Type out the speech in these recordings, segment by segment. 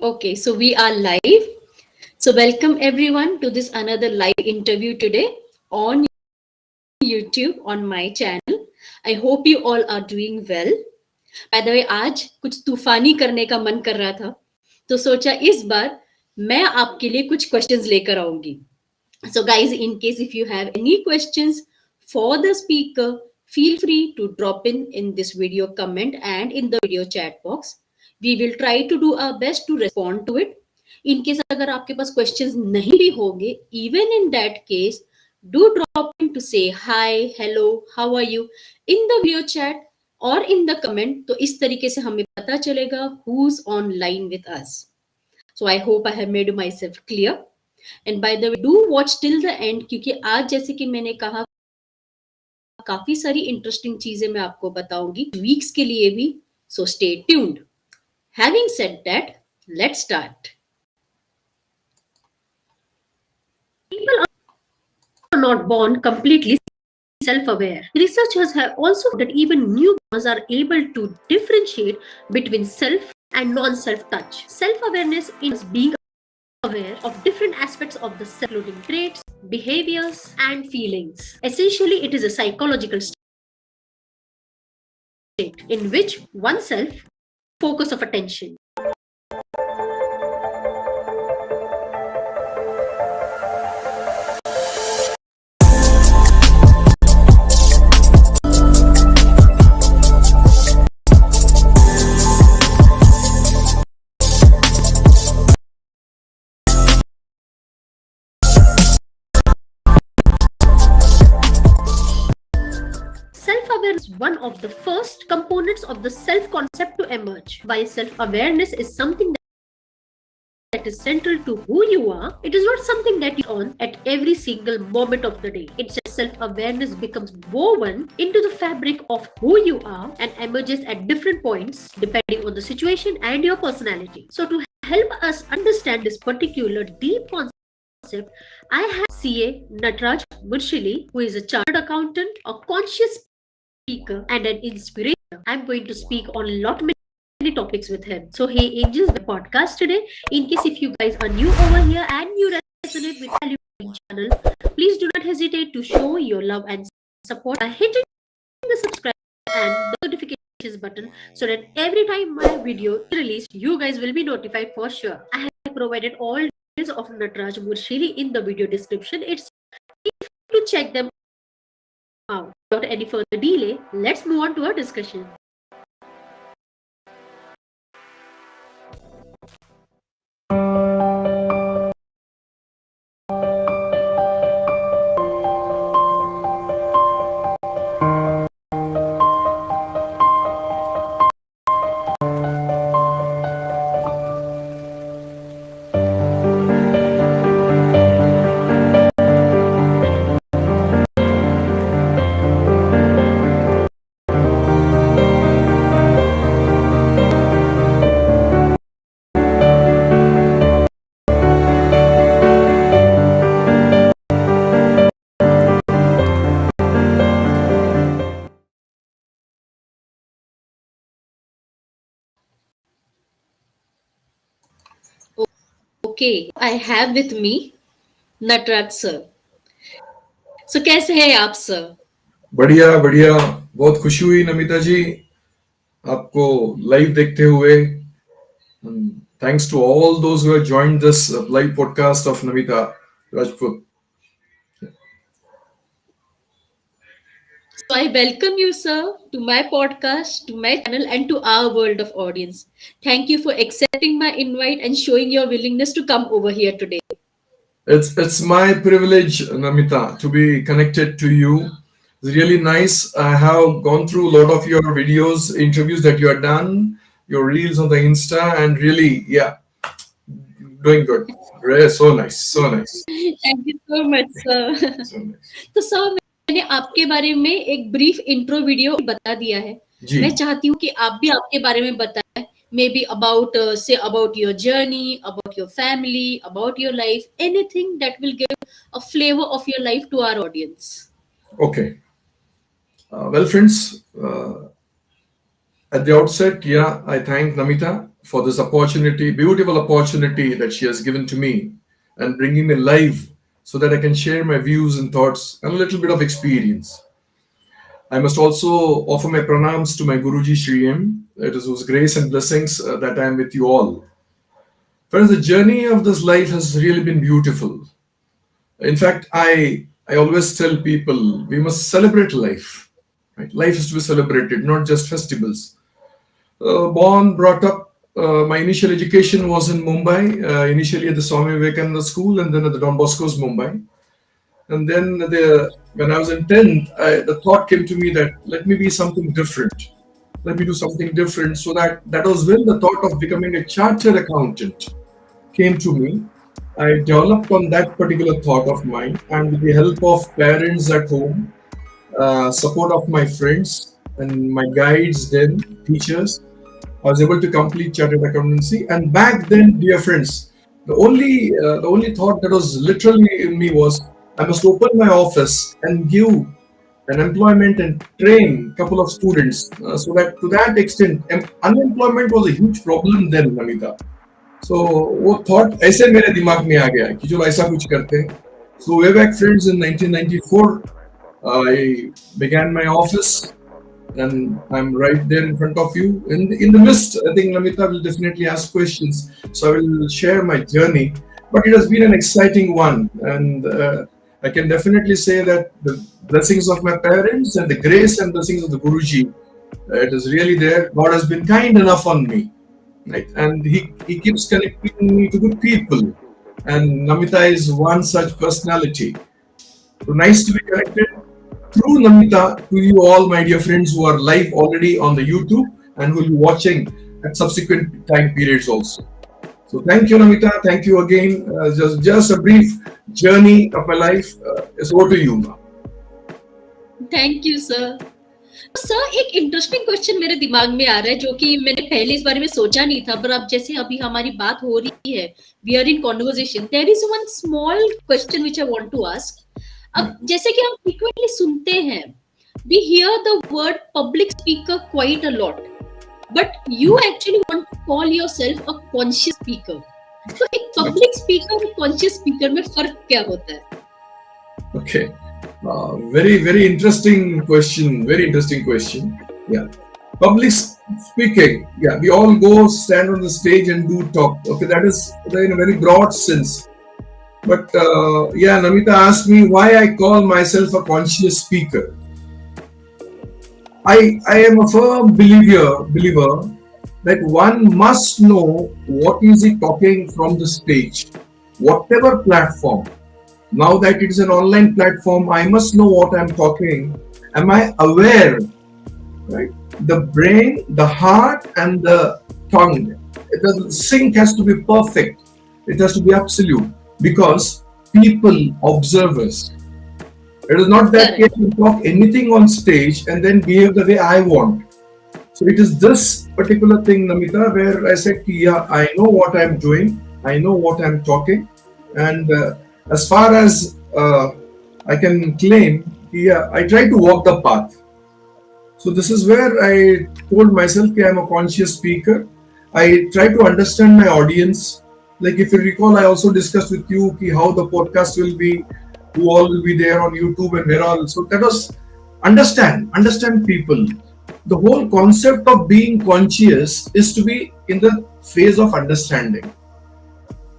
Okay, so we are live. So welcome everyone to this another live interview today on YouTube on my channel. I hope you all are doing well. By the way, आज कुछ तूफानी करने का मन कर रहा था, तो सोचा इस बार मैं आपके लिए कुछ questions लेकर आऊंगी. So guys, in case if you have any questions for the speaker, feel free to drop in this video comment and in the video chat box. We will try to do our best to respond to it. In case अगर आपके पास questions नहीं भी होंगे, even in that case, do drop in to say hi, hello, how are you in the video chat or in the comment. तो इस तरीके से हमें पता चलेगा who's online with us. So I hope I have made myself clear. And by the way do watch till the end, क्योंकि आज जैसे कि मैंने कहा काफी सारी इंटरेस्टिंग चीजें मैं आपको बताऊंगी वीक्स के लिए भी. So stay tuned. Having said that, let's start. People are not born completely self-aware. Researchers have also found that even newborns are able to differentiate between self and non-self touch. Self-awareness is being aware of different aspects of the self, including traits, behaviors, and feelings. Essentially, it is a psychological state in which oneself focus of attention. Self-awareness is one of the first components of the self-concept to emerge. While self-awareness is something that is central to who you are, it is not something that you on at every single moment of the day. It's just self-awareness becomes woven into the fabric of who you are and emerges at different points depending on the situation and your personality. So to help us understand this particular deep concept, I have CA Nataraj Murshilli, who is a chartered accountant, a conscious speaker, and an inspiration. I'm going to speak on a lot many topics with him. So hey angels, the podcast today. In case if you guys are new over here and you resonate with the channel, please do not hesitate to show your love and support by hitting the subscribe and the notifications button so that every time my video is released, you guys will be notified for sure. I have provided all details of Nataraj Murshilli in the video description. It's easy to check them out. Without any further delay, let's move on to our discussion. Okay, I have with me Nataraj sir. So कैसे हैं आप sir? बढ़िया बढ़िया, बहुत खुशी हुई नमिता जी आपको live देखते हुए. Thanks to all those who have joined this live podcast of Namita Rajput. So I welcome you, sir, to my podcast, to my channel, and to our world of audience. Thank you for accepting my invite and showing your willingness to come over here today. It's my privilege, Namita, to be connected to you. It's really nice. I have gone through a lot of your videos, interviews that you have done, your reels on the Insta, and really, yeah, doing good. So nice, so nice. Thank you so much, sir. So nice. तो sir, मैंने आपके बारे में एक brief intro video बता दिया है. जी. मैं चाहती हूँ कि आप भी आपके बारे में बताएं. Maybe about say about your journey, about your family, about your life, anything that will give a flavor of your life to our audience. Okay. Well, friends, At the outset, yeah, I thank Namita for this opportunity, beautiful opportunity that she has given to me and bringing me live so that I can share my views and thoughts and a little bit of experience. I must also offer my pranams to my Guruji Shri M. It is whose grace and blessings that I am with you all. Friends, the journey of this life has really been beautiful. In fact, I always tell people we must celebrate life. Right? Life is to be celebrated, not just festivals. Born, brought up, my initial education was in Mumbai, initially at the Swami Vivekananda School and then at the Don Bosco's Mumbai. And then when I was in 10th, the thought came to me that let me be something different. Let me do something different. So that was when the thought of becoming a chartered accountant came to me. I developed on that particular thought of mine, and with the help of parents at home, support of my friends and my guides, then teachers, I was able to complete chartered accountancy. And back then, dear friends, the only thought that was literally in me was I must open my office and give an employment and train a couple of students, so that to that extent, unemployment was a huge problem then, Namita. So वो thought ऐसे मेरे दिमाग में आ गया कि जो ऐसा कुछ करते हैं. So way back friends in 1994, I began my office and I'm right there in front of you. In the midst, I think Namita will definitely ask questions, so I will share my journey. But it has been an exciting one, and I can definitely say that the blessings of my parents and the grace and blessings of the Guruji, it is really there. God has been kind enough on me, right? And he keeps connecting me to good people. And Namita is one such personality. So nice to be connected through Namita to you all, my dear friends who are live already on the YouTube and who will be watching at subsequent time periods also. So thank you, Namita. Thank you again. Just a brief journey of my life. It's over to you, Ma. Thank you sir. Sir एक interesting question मेरे दिमाग में आ रहा है जो कि मैंने पहले इस बारे में सोचा नहीं था, पर अब जैसे अभी हमारी बात हो रही है, we are in conversation, there is one small question which I want to ask. अब जैसे कि हम फ्रीक्वेंटली सुनते हैं, we hear the word public speaker quite a lot, but you actually want to call yourself a conscious speaker. तो एक public speaker और conscious speaker में फर्क क्या होता है? Okay. Very interesting question. Very interesting question. Yeah. Public speaking. Yeah, we all go stand on the stage and do talk. Okay, that is in a very broad sense. But yeah, Namita asked me why I call myself a conscious speaker. I am a firm believer that one must know what is he talking from the stage, whatever platform. Now that it is an online platform, I must know what I'm talking. Am I aware? Right? The brain, the heart, and the tongue. The sync has to be perfect. It has to be absolute because people observe us. It is not that I can talk anything on stage and then behave the way I want. So it is this particular thing, Namita, where I said, yeah, I know what I'm doing. I know what I'm talking. And as far as I can claim, yeah, I try to walk the path. So this is where I told myself that I'm a conscious speaker. I try to understand my audience. Like if you recall, I also discussed with you how the podcast will be, who all will be there on YouTube and where all. So that was understand people. The whole concept of being conscious is to be in the phase of understanding.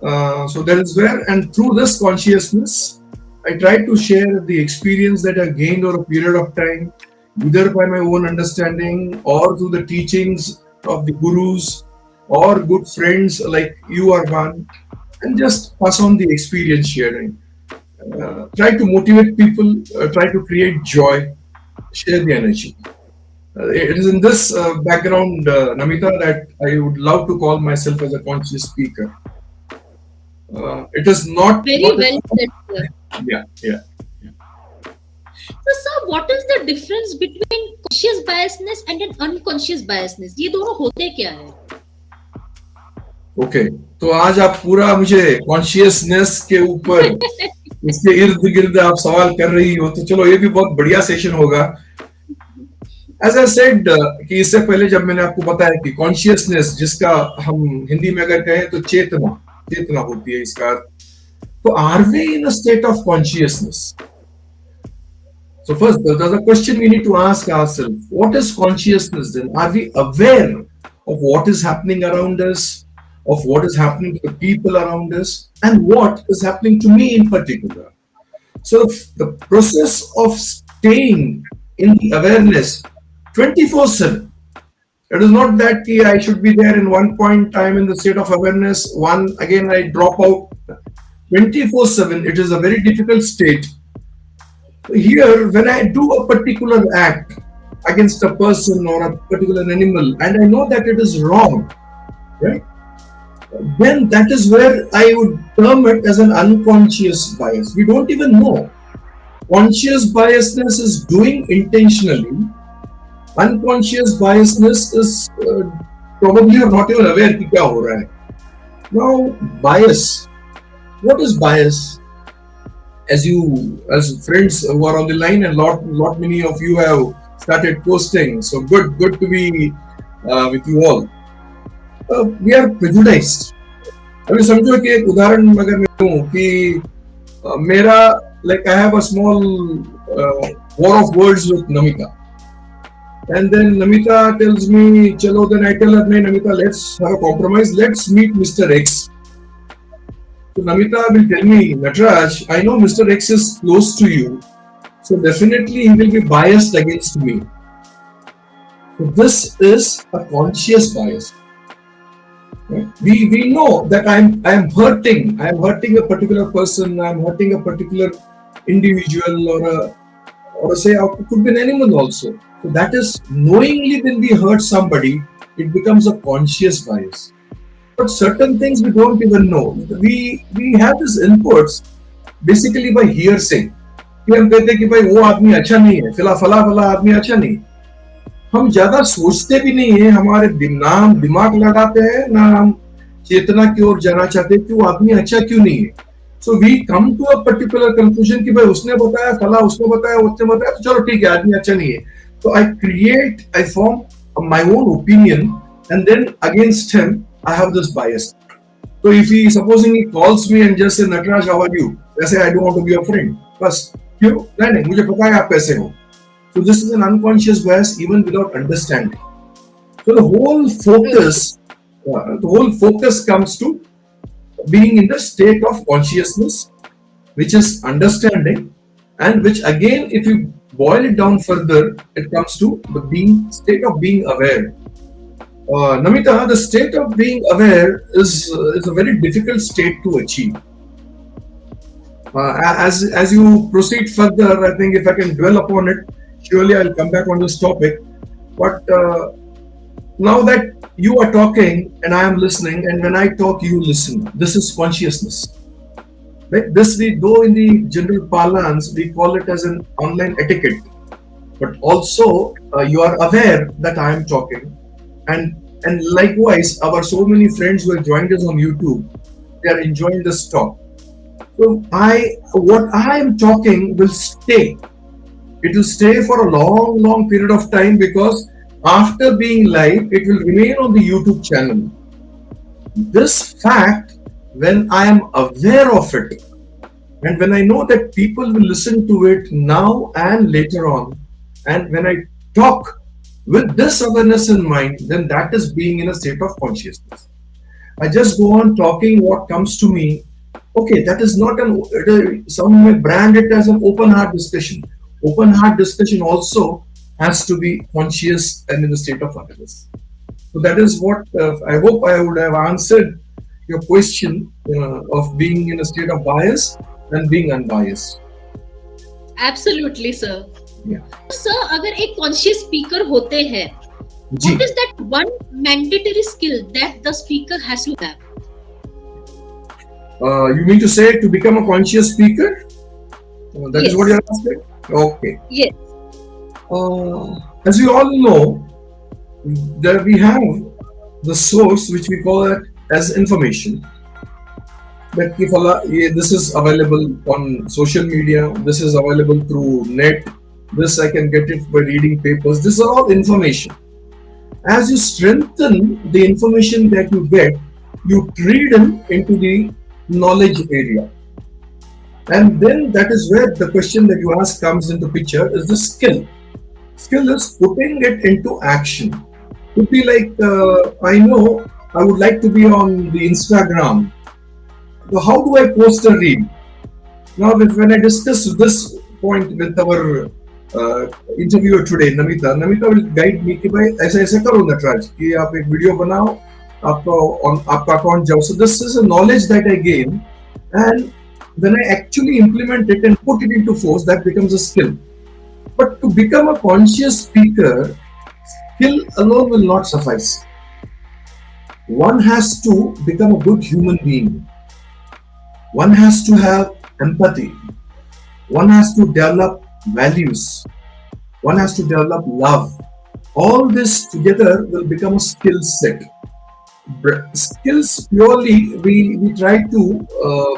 So that is where, and through this consciousness, I try to share the experience that I gained over a period of time, either by my own understanding or through the teachings of the gurus or good friends like you are one, and just pass on the experience sharing. Try to motivate people, try to create joy, share the energy. It is in this background, Namita, that I would love to call myself as a conscious speaker. It is not very well said, sir. Yeah. So, sir, what is the difference between conscious biasness and an unconscious biasness? ये दोनों होते क्या है? Okay, तो आज आप पूरा मुझे consciousness के ऊपर इसके इर्द गिर्द आप सवाल कर रही हो, तो चलो ये भी बहुत बढ़िया सेशन होगा. As I said, कि इससे पहले जब मैंने आपको बताया कि कॉन्शियसनेस, जिसका हम हिंदी में अगर कहें तो चेतना, चेतना होती है इसका अर्थ. तो are we in a state of consciousness? So first, there's a question we need to ask ourselves. What is consciousness then? Are we aware of what is happening around us, of what is happening to the people around us, and what is happening to me in particular? So the process of staying in the awareness 24/7. It is not that I should be there in one point time in the state of awareness, one again I drop out. 24/7, it is a very difficult state. Here, when I do a particular act against a person or a particular animal, and I know that it is wrong, right? Then that is where I would term it as an unconscious bias. We don't even know. Conscious biasness is doing intentionally. Unconscious biasness is probably you're not even aware कि क्या हो रहा है. Now, bias. What is bias? As friends who are on the line, and lot many of you have started posting. So good to be with you all. We are prejudiced. अभी समझो कि एक उदाहरण अगर मैं दूं कि मेरा like I have a small war of words with Namita. And then Namita tells me, chalo, then I tell her, no, Namita, let's have a compromise. Let's meet Mr. X. So Namita will tell me, Nataraj, I know Mr. X is close to you. So definitely he will be biased against me. So this is a conscious bias. Right? We know that I am hurting a particular person, I am hurting a particular individual, or say it could be an animal also. So that is knowingly when we hurt somebody, it becomes a conscious bias. But certain things we don't even know. We have these inputs basically by hearsay. कि हम कहते हैं कि भाई वो आदमी अच्छा नहीं है, फला आदमी अच्छा नहीं. हम ज्यादा सोचते भी नहीं है, हमारे दिमाग लगाते हैं ना, हम चेतना की ओर जाना चाहते हैं कि वो आदमी अच्छा क्यों नहीं है. So we come to a particular conclusion कि भाई उसने बताया, फला उसने बताया, उसने बताया, तो चलो ठीक है, आदमी अच्छा नहीं है. So I form my own opinion, and then against him, I have this bias. So if supposing he calls me and just say, Nataraj, how are you? I say, I don't want to be your friend. Bas, क्यों? नहीं, मुझे पता है आप कैसे हो. So this is an unconscious bias even without understanding. So the whole focus comes to being in the state of consciousness, which is understanding, and which again, if you boil it down further, it comes to the state of being aware. Namita, the state of being aware is a very difficult state to achieve. As you proceed further, I think if I can dwell upon it, surely I'll come back on this topic. But now that you are talking and I am listening, and when I talk, you listen. This is consciousness. Right? This though in the general parlance, we call it as an online etiquette. But also, you are aware that I am talking. And likewise, our so many friends who have joined us on YouTube, they are enjoying this talk. So what I am talking will stay. It will stay for a long period of time, because after being live, it will remain on the YouTube channel. This fact, when I am aware of it, and when I know that people will listen to it now and later on, and when I talk with this awareness in mind, then that is being in a state of consciousness. I just go on talking what comes to me. Okay, that is not some may brand it as an open heart discussion. Open heart discussion also has to be conscious and in the state of awareness. So that is what I hope I would have answered your question of being in a state of bias and being unbiased. Absolutely, sir. Yeah. Sir, अगर एक conscious speaker होते हैं, what is that one mandatory skill that the speaker has to have? You mean to say to become a conscious speaker? That Yes. is what you are asking? Okay. Yes. As we all know, that we have the source which we call it as information. That this is available on social media, this is available through net, This I can get it by reading papers. These are all information. As you strengthen the information that you get, you treat them into the knowledge area. And then that is where the question that you ask comes into picture is the skill. Skill is putting it into action. Could be like, I know I would like to be on the Instagram. So how do I post a reel? Now, when I discuss this point with our interviewer today, Namita will guide me कि भाई ऐसा ऐसा करो नटराज कि आप एक video बनाओ, आपका अकाउंट जाओ. So this is a knowledge that I gain, and when I actually implement it and put it into force, that becomes a skill. But to become a conscious speaker, skill alone will not suffice. One has to become a good human being. One has to have empathy. One has to develop values. One has to develop love. All this together will become a skill set. Skills purely, we try to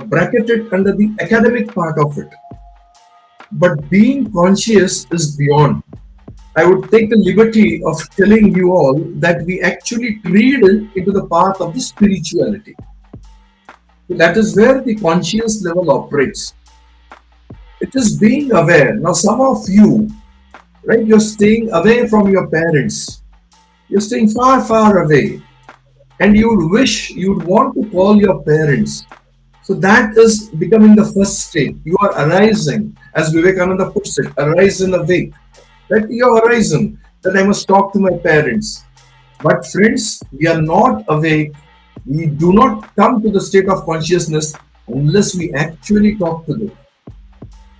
bracket it under the academic part of it. But being conscious is beyond. I would take the liberty of telling you all that we actually tread into the path of the spirituality. That is where the conscious level operates. It is being aware. Now, some of you, right, you're staying away from your parents. You're staying far, far away. And you would wish, you would want to call your parents. So that is becoming the first state. You are arising, as Vivekananda puts it, arise and awake. That your horizon, that I must talk to my parents. But friends, we are not awake. We do not come to the state of consciousness unless we actually talk to them.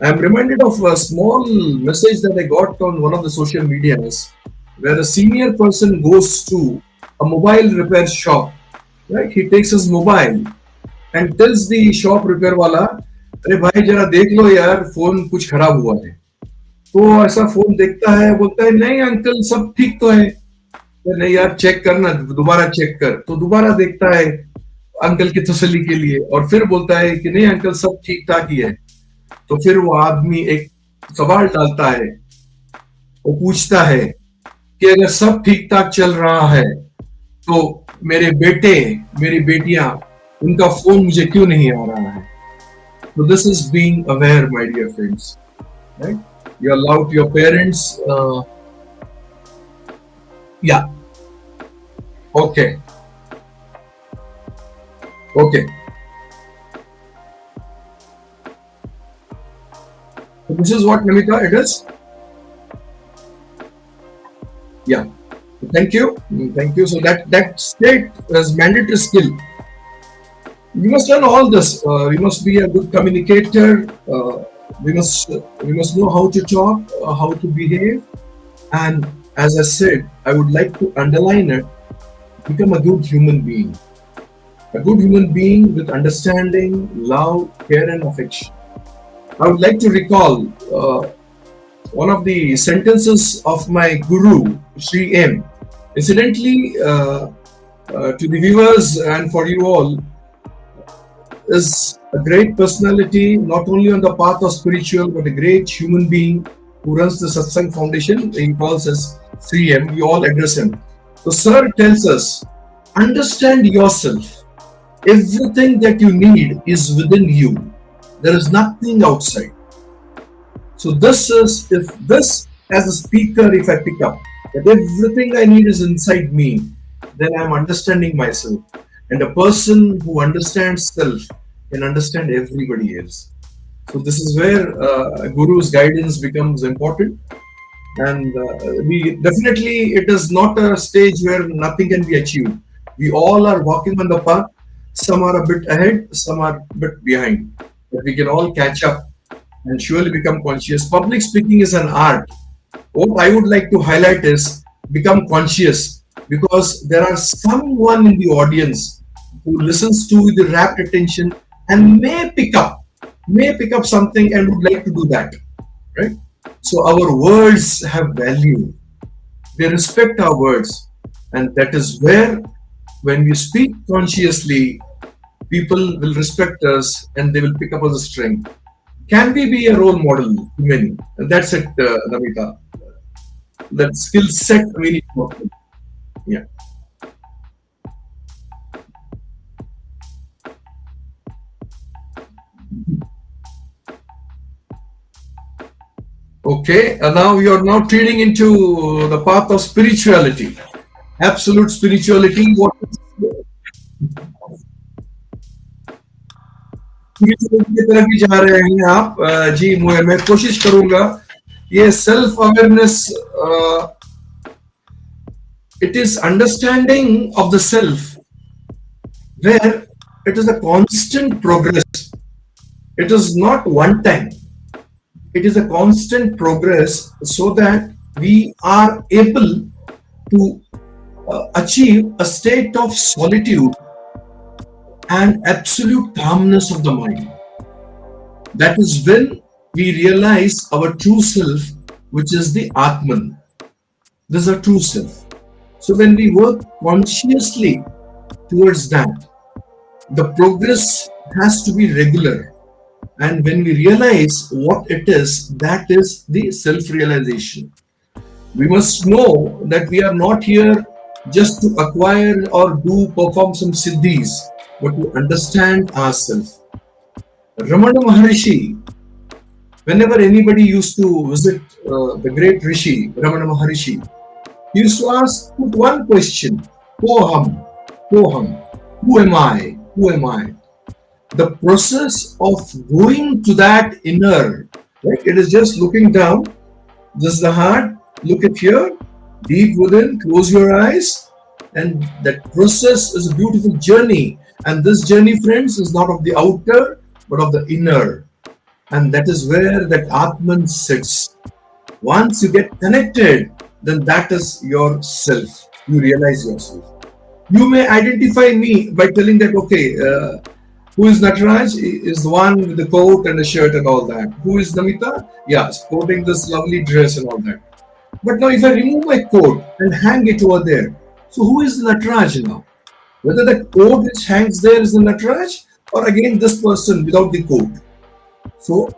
I am reminded of a small message that I got on one of the social medias, where a senior person goes to a mobile repair shop. Right? He takes his mobile and tells the shop repair wala, "अरे भाई जरा देख लो यार, phone कुछ खराब हुआ है." तो ऐसा फोन देखता है, बोलता है नहीं अंकल सब ठीक तो है. नहीं यार चेक करना, दोबारा चेक कर. तो दोबारा देखता है अंकल की तसल्ली के लिए, और फिर बोलता है कि नहीं अंकल सब ठीक ठाक ही है. तो फिर वो आदमी एक सवाल डालता है, वो पूछता है कि अगर सब ठीक ठाक चल रहा है तो मेरे बेटे, मेरी बेटियां, उनका फोन मुझे क्यों नहीं आ रहा है? So this is being aware, my dear friends. Right? You allow to your parents. Yeah. Okay. Okay. So this is what, Namita, it is. Yeah. Thank you. Thank you. So that state is mandatory skill. We must learn all this. We must be a good communicator. We must know how to talk, how to behave, and as I said, I would like to underline it: become a good human being. A good human being with understanding, love, care, and affection. I would like to recall one of the sentences of my guru, Sri M. Incidentally, to the viewers and for you all, is a great personality, not only on the path of spiritual, but a great human being who runs the Satsang Foundation. He calls us Sri M. We all address him. So, Sir tells us, understand yourself. Everything that you need is within you. There is nothing outside. So this is, if this as a speaker, if I pick up that everything I need is inside me, then I'm understanding myself. And a person who understands self can understand everybody else. So this is where a guru's guidance becomes important. And we definitely, it is not a stage where nothing can be achieved. We all are walking on the path. Some are a bit ahead, some are a bit behind. But we can all catch up and surely become conscious. Public speaking is an art. What I would like to highlight is become conscious, because there are someone in the audience who listens to with rapt attention and may pick up something and would like to do that, right? So our words have value. They respect our words, and that is where, when we speak consciously, people will respect us and they will pick up as a strength. can we be a role model to many? And that's it, Namita. That skill set we need to work with. Yeah. Okay, and now you are now trading into the path of spirituality, absolute spirituality. What is spirituality की तरफ ही जा रहे हैं आप? जी, मैं कोशिश करूंगा. ये self awareness, it is understanding of the self, where it is a constant progress. It is not one time. It is a constant progress, so that we are able to achieve a state of solitude and absolute calmness of the mind. That is when we realize our true self, which is the Atman. This is our true self. So when we work consciously towards that, the progress has to be regular. And when we realize what it is, that is the self-realization. We must know that we are not here just to acquire or perform some siddhis, but to understand ourselves. Ramana Maharishi, whenever anybody used to visit the great Rishi, Ramana Maharishi, he used to put one question: Koham, Koham, who am I? Who am I? The process of going to that inner, right? It is just looking down. This is the heart. Look at here, deep within. Close your eyes, and that process is a beautiful journey. And this journey, friends, is not of the outer, but of the inner. And that is where that Atman sits. Once you get connected, then that is yourself. You realize yourself. You may identify me by telling that, okay, who is Nataraj? Is the one with the coat and the shirt and all that. Who is Namita? Yeah, sporting this lovely dress and all that. But now if I remove my coat and hang it over there, so who is Nataraj now? Whether the coat which hangs there is the Nataraj, or again this person without the coat. So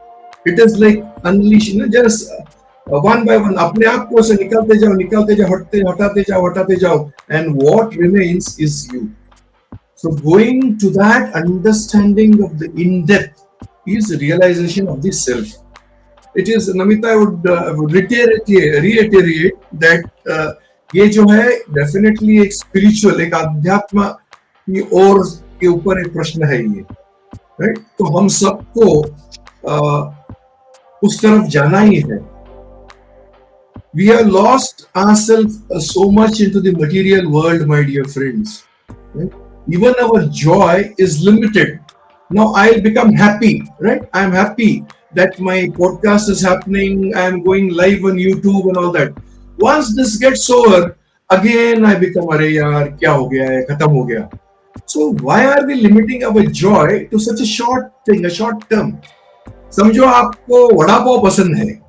it is like unleashing, just one by one. अपने आप को से निकालते जाओ, हटाते जाओ, and what remains is you. So going to that understanding of the in-depth is realization of the self. It is, Namita, I would reiterate that ये जो है definitely एक spiritual, एक अध्यात्म की ओर के ऊपर एक प्रश्न है ये, right? तो हम सबको उस तरफ जाना ही है. We have lost ourselves so much into the material world, my dear friends. Right? Even our joy is limited. Now I'll become happy, right? I'm happy that my podcast is happening. I'm going live on YouTube and all that. Once this gets over, again I become, अरे यार क्या हो गया है, खत्म हो गया. So why are we limiting our joy to such a short thing, a short term? समझो आपको वड़ा पाव पसंद है,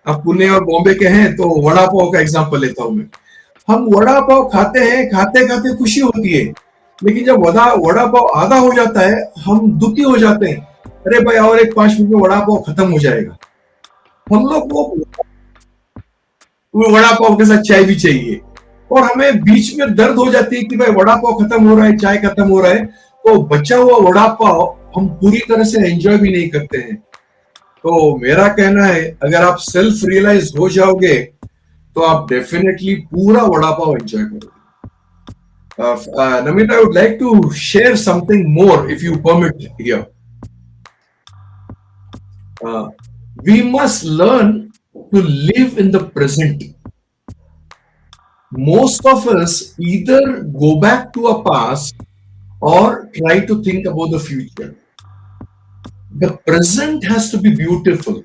आप पुणे और बॉम्बे के हैं, तो वड़ा पाव का एग्जांपल लेता हूं मैं. हम वड़ा पाव खाते हैं, खाते खाते खुशी होती है, लेकिन जब वड़ा पाव आधा हो जाता है, हम दुखी हो जाते हैं. अरे भाई और एक 5 मिनट में वड़ा पाव खत्म हो जाएगा. हम लोग वो वड़ा पाव के साथ चाय भी चाहिए, और हमें बीच में दर्द हो जाती है कि भाई वड़ा पाव खत्म हो रहा है, चाय खत्म हो रहा है, तो बचा हुआ वड़ा पाव हम पूरी तरह से एंजॉय भी नहीं करते हैं. तो मेरा कहना है, अगर आप सेल्फ रियलाइज हो जाओगे तो आप डेफिनेटली पूरा वड़ा पाव एंजॉय करोगे. Namita, I would like to share something more, if you permit here. We must learn to live in the present. Most of us either go back to a past or try to think about the future. The present has to be beautiful.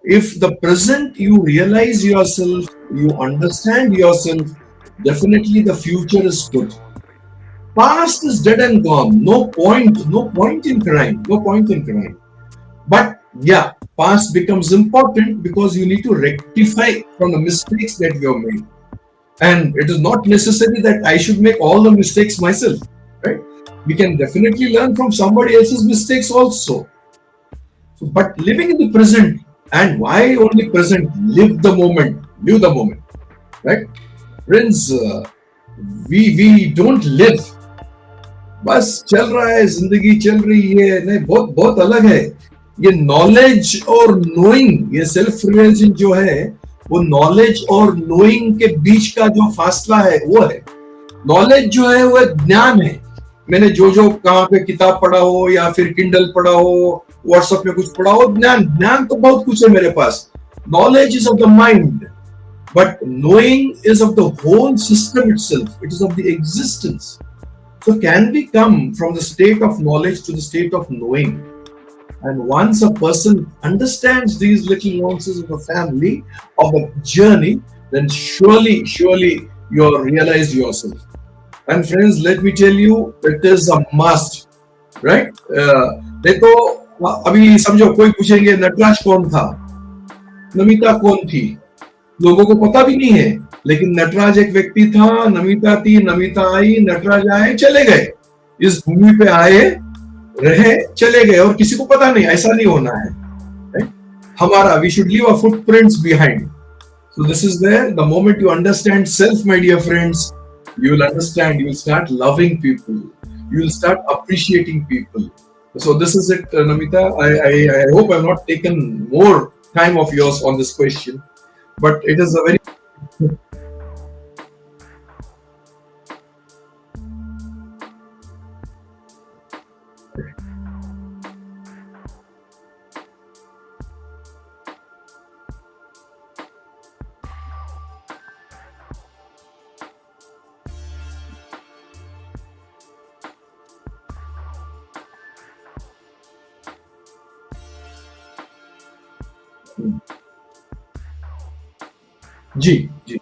If the present you realize yourself, you understand yourself, definitely the future is good. Past is dead and gone. No point in crying. But yeah, past becomes important because you need to rectify from the mistakes that you have made. And it is not necessary that I should make all the mistakes myself, right? We can definitely learn from somebody else's mistakes also. So, but living in the present, and why only present? Live the moment. Live the moment, right? Friends, we don't live. बस चल रहा है, जिंदगी चल रही है, नहीं बहुत बहुत अलग है. ये नॉलेज और नोइंग, ये सेल्फ रियलाइजेशन जो है, वो नॉलेज और नोइंग के बीच का जो फासला है वो है. नॉलेज जो है वो ज्ञान है. मैंने जो जो कहाँ पे किताब पढ़ा हो या फिर किंडल पढ़ा हो, व्हाट्सएप पे कुछ पढ़ा हो, ज्ञान ज्ञान तो बहुत कुछ है मेरे पास. Knowledge is of the mind, but knowing is of the whole system itself. It is of the existence. So can we come from the state of knowledge to the state of knowing? And once a person understands these little nuances of the family, of the journey, then surely you have realized yourself. And friends, let me tell you, it is a must, right? देखो, अभी समझो कोई पूछेंगे नटराज कौन था, नमिता कौन थी, लोगों को पता भी नहीं है. लेकिन नटराज एक व्यक्ति था, नमिता थी, नमिता आई, नटराज आए, चले गए. इस भूमि पे आए, रहे, चले गए, और किसी को पता नहीं. ऐसा नहीं होना है, right? हमारा, we should leave our footprints behind. So this is where the moment you understand self, my dear friends, you will understand, you will start loving people, you will start appreciating people. So this is it, Namita. I hope I've not taken more time of yours on this question, but it is a very ji ji.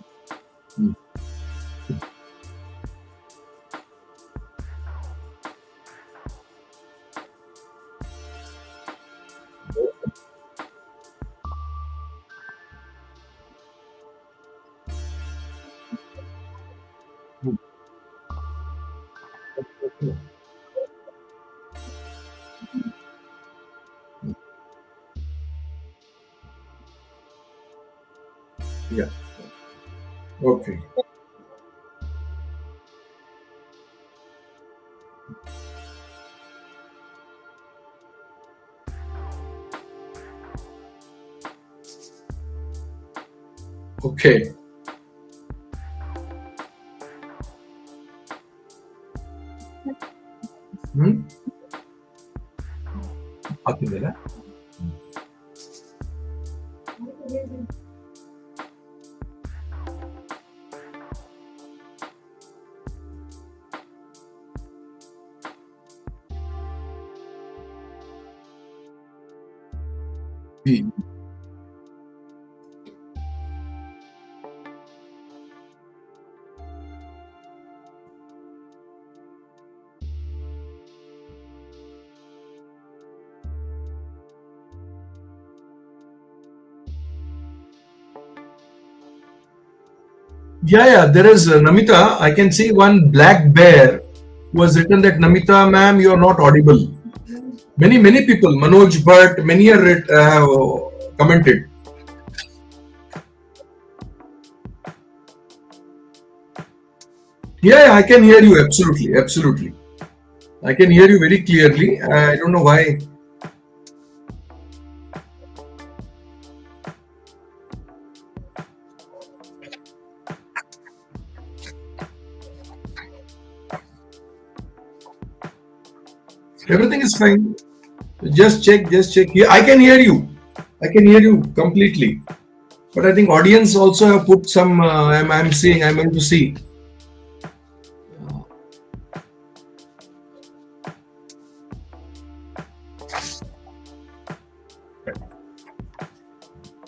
Yeah. Okay. Okay. Hmm? आके देना. जी. Yeah, there is Namita. I can see one black bear who has written that, Namita, ma'am, you are not audible. Many people, Manoj Bhatt, many are commented. Yeah, I can hear you absolutely. I can hear you very clearly. I don't know why. Everything is fine. Just check. Yeah, I can hear you. I can hear you completely. But I think audience also have put some. I'm seeing. I'm able to see.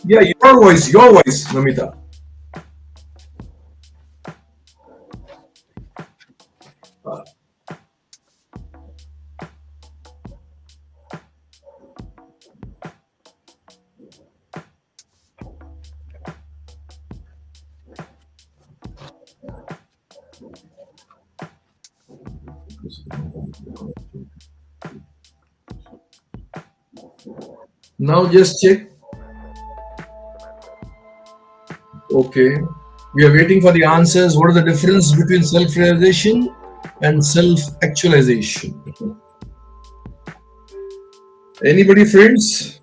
Yeah, your voice, Namita. Now just check. Okay. We are waiting for the answers. What is the difference between self-realization and self-actualization? Anybody, friends?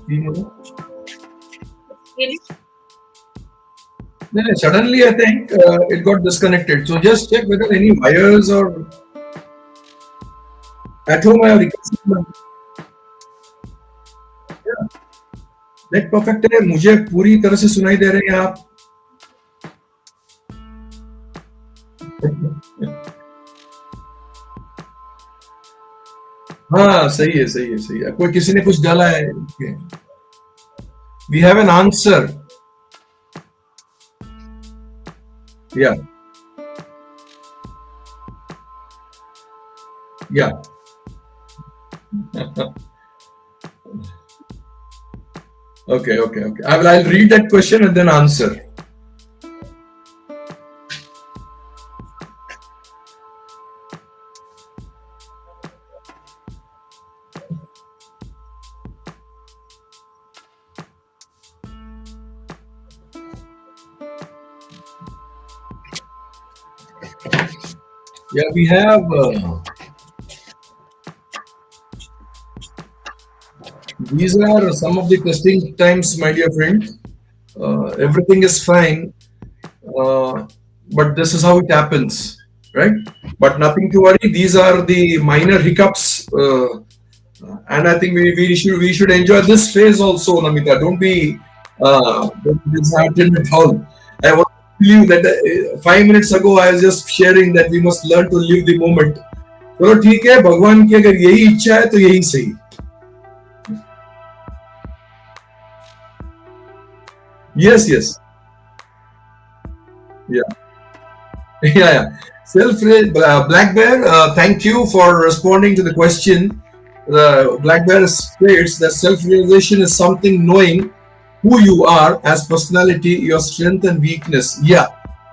No, no, suddenly I think it got disconnected. So just check whether any wires or at home I have requested. Net perfect है, मुझे पूरी तरह से सुनाई दे रहे हैं आप. हाँ सही है सही है सही है. कोई किसी ने कुछ डाला है. We have an answer. Yeah. Yeah. Okay. I'll read that question and then answer. Yeah, we have these are some of the testing times, my dear friend. Everything is fine, but this is how it happens, right? But nothing to worry. These are the minor hiccups, and I think we should enjoy this phase also, Namita. Don't be disheartened at all. I want to believe that 5 minutes ago I was just sharing that we must learn to live the moment. चलो ठीक है, भगवान की अगर यही इच्छा है तो यही सही. Yes. Yeah. Black Bear, thank you for responding to the question. Black Bear states that self-realization is something knowing who you are as personality, your strength and weakness. Yeah,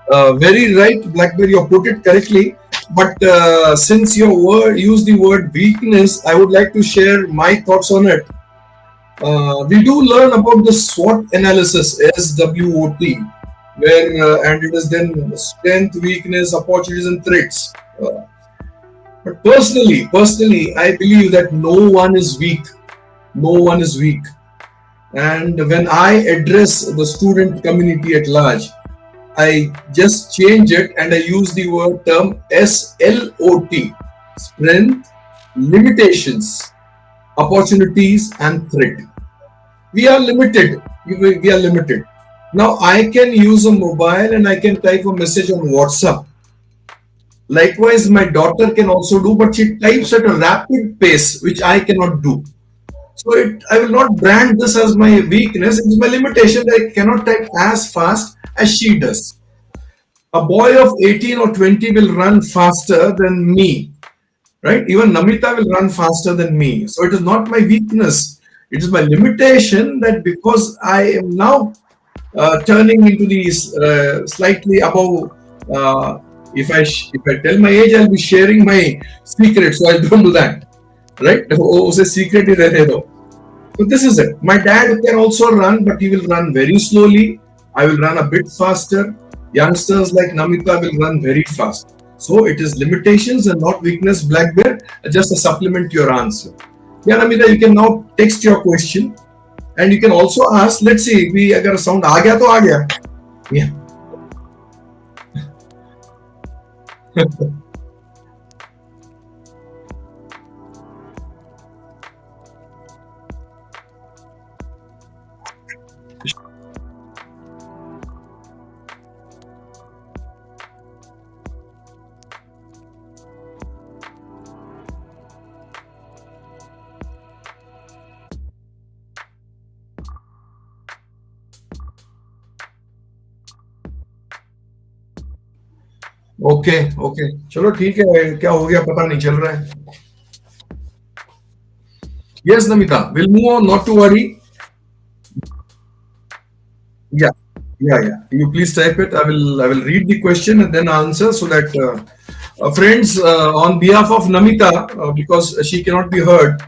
very right, Black Bear. You put it correctly. But since you use the word weakness, I would like to share my thoughts on it. We do learn about the SWOT analysis, SWOT, where and it is then strength, weakness, opportunities, and threats. But personally, I believe that no one is weak. No one is weak. And when I address the student community at large, I just change it and I use the word term SLOT, strength, limitations, opportunities, and threat. We are limited. We are limited. Now I can use a mobile and I can type a message on WhatsApp. Likewise, my daughter can also do, but she types at a rapid pace, which I cannot do. So I will not brand this as my weakness. It is my limitation that I cannot type as fast as she does. A boy of 18 or 20 will run faster than me, right? Even Namita will run faster than me. So it is not my weakness. It is my limitation that because I am now turning into these slightly above. If I tell my age, I'll be sharing my secret. So I don't do that, right? Oh, secret hi rehne do. So this is it. My dad can also run, but he will run very slowly. I will run a bit faster. Youngsters like Namita will run very fast. So it is limitations and not weakness, Black Bear. Just a supplement to your answer. Yeah, Namita, you can now text your question and you can also ask, let's see, we agar sound aa gaya to aa gaya. Yeah. Okay okay, चलो ठीक है, क्या हो गया पता नहीं चल रहा है. Yes, Namita, we'll move on, not to worry. Yeah, yeah. You please type it. I will read the question and then answer so that friends, on behalf of Namita, because she cannot be heard,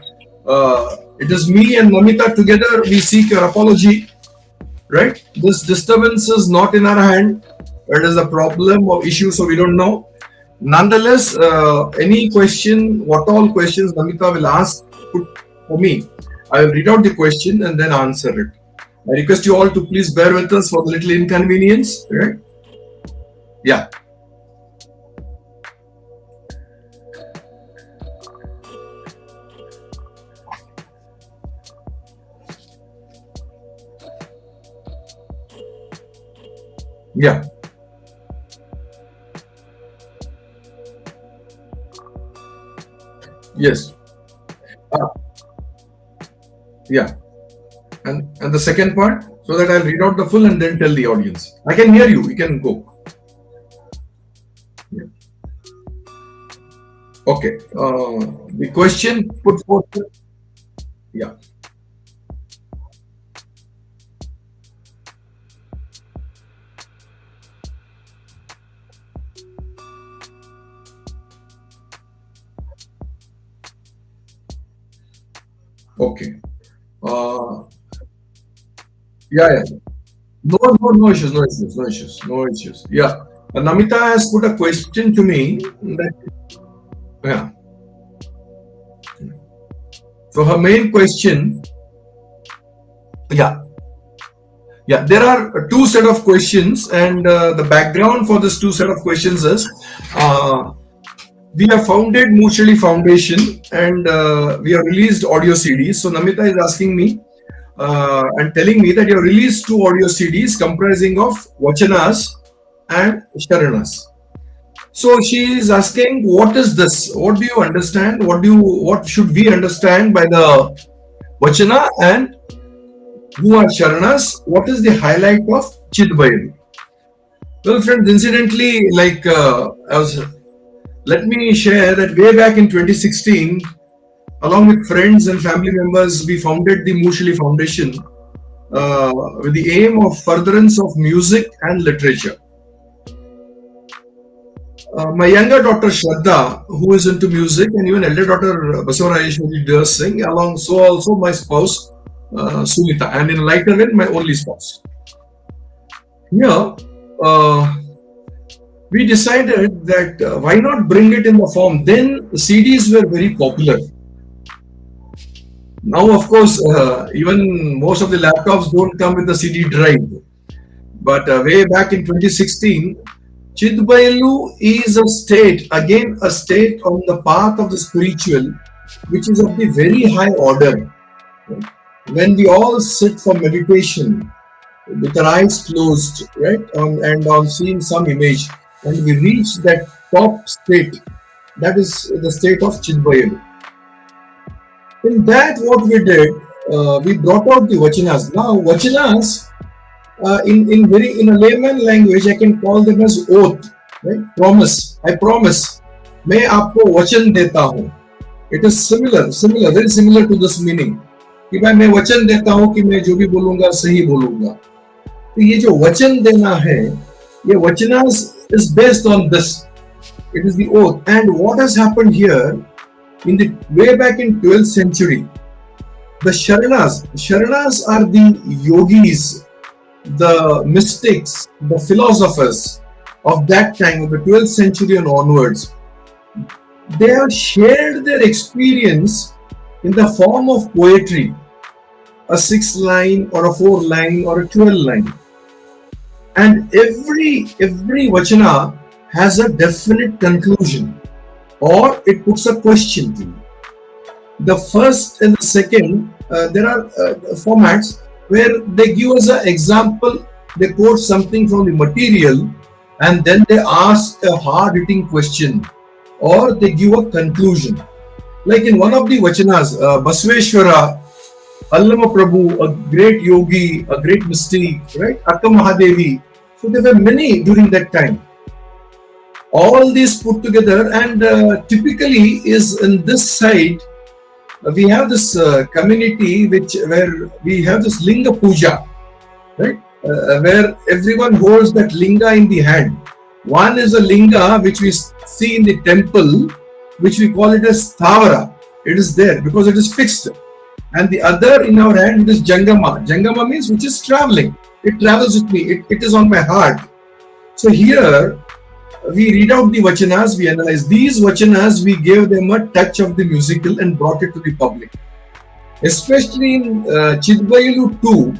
it is me and Namita together. We seek your apology. Right? This disturbance is not in our hand. It is a problem or issue, so we don't know. Nonetheless, any question, what all questions Namita will ask, put for me, I will read out the question and then answer it. I request you all to please bear with us for the little inconvenience. Right? Yeah. Yeah. Yes. Yeah. And the second part, so that I'll read out the full and then tell the audience. I can hear you. We can go. Yeah. Okay. The question put forth. Yeah. Okay. Yeah. No issues. Yeah. Namita has put a question to me. Yeah. So her main question. Yeah. There are two set of questions, and the background for this two set of questions is we have founded Murshilli Foundation and we have released audio CDs. So Namita is asking me and telling me that you have released two audio CDs comprising of Vachanas and Sharanas. So she is asking, what is this? What do you understand? What should we understand by the Vachana, and who are Sharanas? What is the highlight of Chidbayalu? Well, friends, incidentally, let me share that way back in 2016, along with friends and family members, we founded the Murshilli Foundation with the aim of furtherance of music and literature. My younger daughter Shraddha, who is into music, and even elder daughter Basavarajesh, who does sing, so also my spouse Sunita, and in lighter vein, my only spouse. Here, we decided that why not bring it in the form. Then CDs were very popular. Now, of course, even most of the laptops don't come with the CD drive. But way back in 2016, Chidbayalu is a state on the path of the spiritual, which is of the very high order. When we all sit for meditation with our eyes closed, right, and on seeing some image, and we reach that top state, that is the state of Chidbayalu. In that, what we did, we brought out the Vachanas. Now, Vachanas, in a layman language, I can call them as oath, right? Promise. I promise. मैं आपको वचन देता हूँ. It is very similar to this meaning. कि भाई मैं वचन देता हूँ कि मैं जो भी बोलूँगा सही बोलूँगा. तो ये जो वचन देना है, ये Vachanas is based on this. It is the oath. And what has happened here, in the way back in 12th century, the Sharanas are the yogis, the mystics, the philosophers of that time, of the 12th century and onwards. They have shared their experience in the form of poetry, a 6 line or a 4 line or a 12 line. And every vachana has a definite conclusion, or it puts a question to you. The first and the second, there are formats where they give us an example, they quote something from the material, and then they ask a hard-hitting question, or they give a conclusion. Like in one of the vachanas, Basveshwara, Allama Prabhu, a great yogi, a great mystic, right? Akka Mahadevi. So there were many during that time. All these put together, and typically is in this side, we have this community where we have this linga puja, right? Where everyone holds that linga in the hand. One is a linga which we see in the temple, which we call it as thavara. It is there because it is fixed. And the other in our hand, it is jangama. Jangama means which is traveling. It travels with me. It is on my heart. So here we read out the vachanas, we analyze these vachanas, we gave them a touch of the musical and brought it to the public. Especially in Chidbailu 2,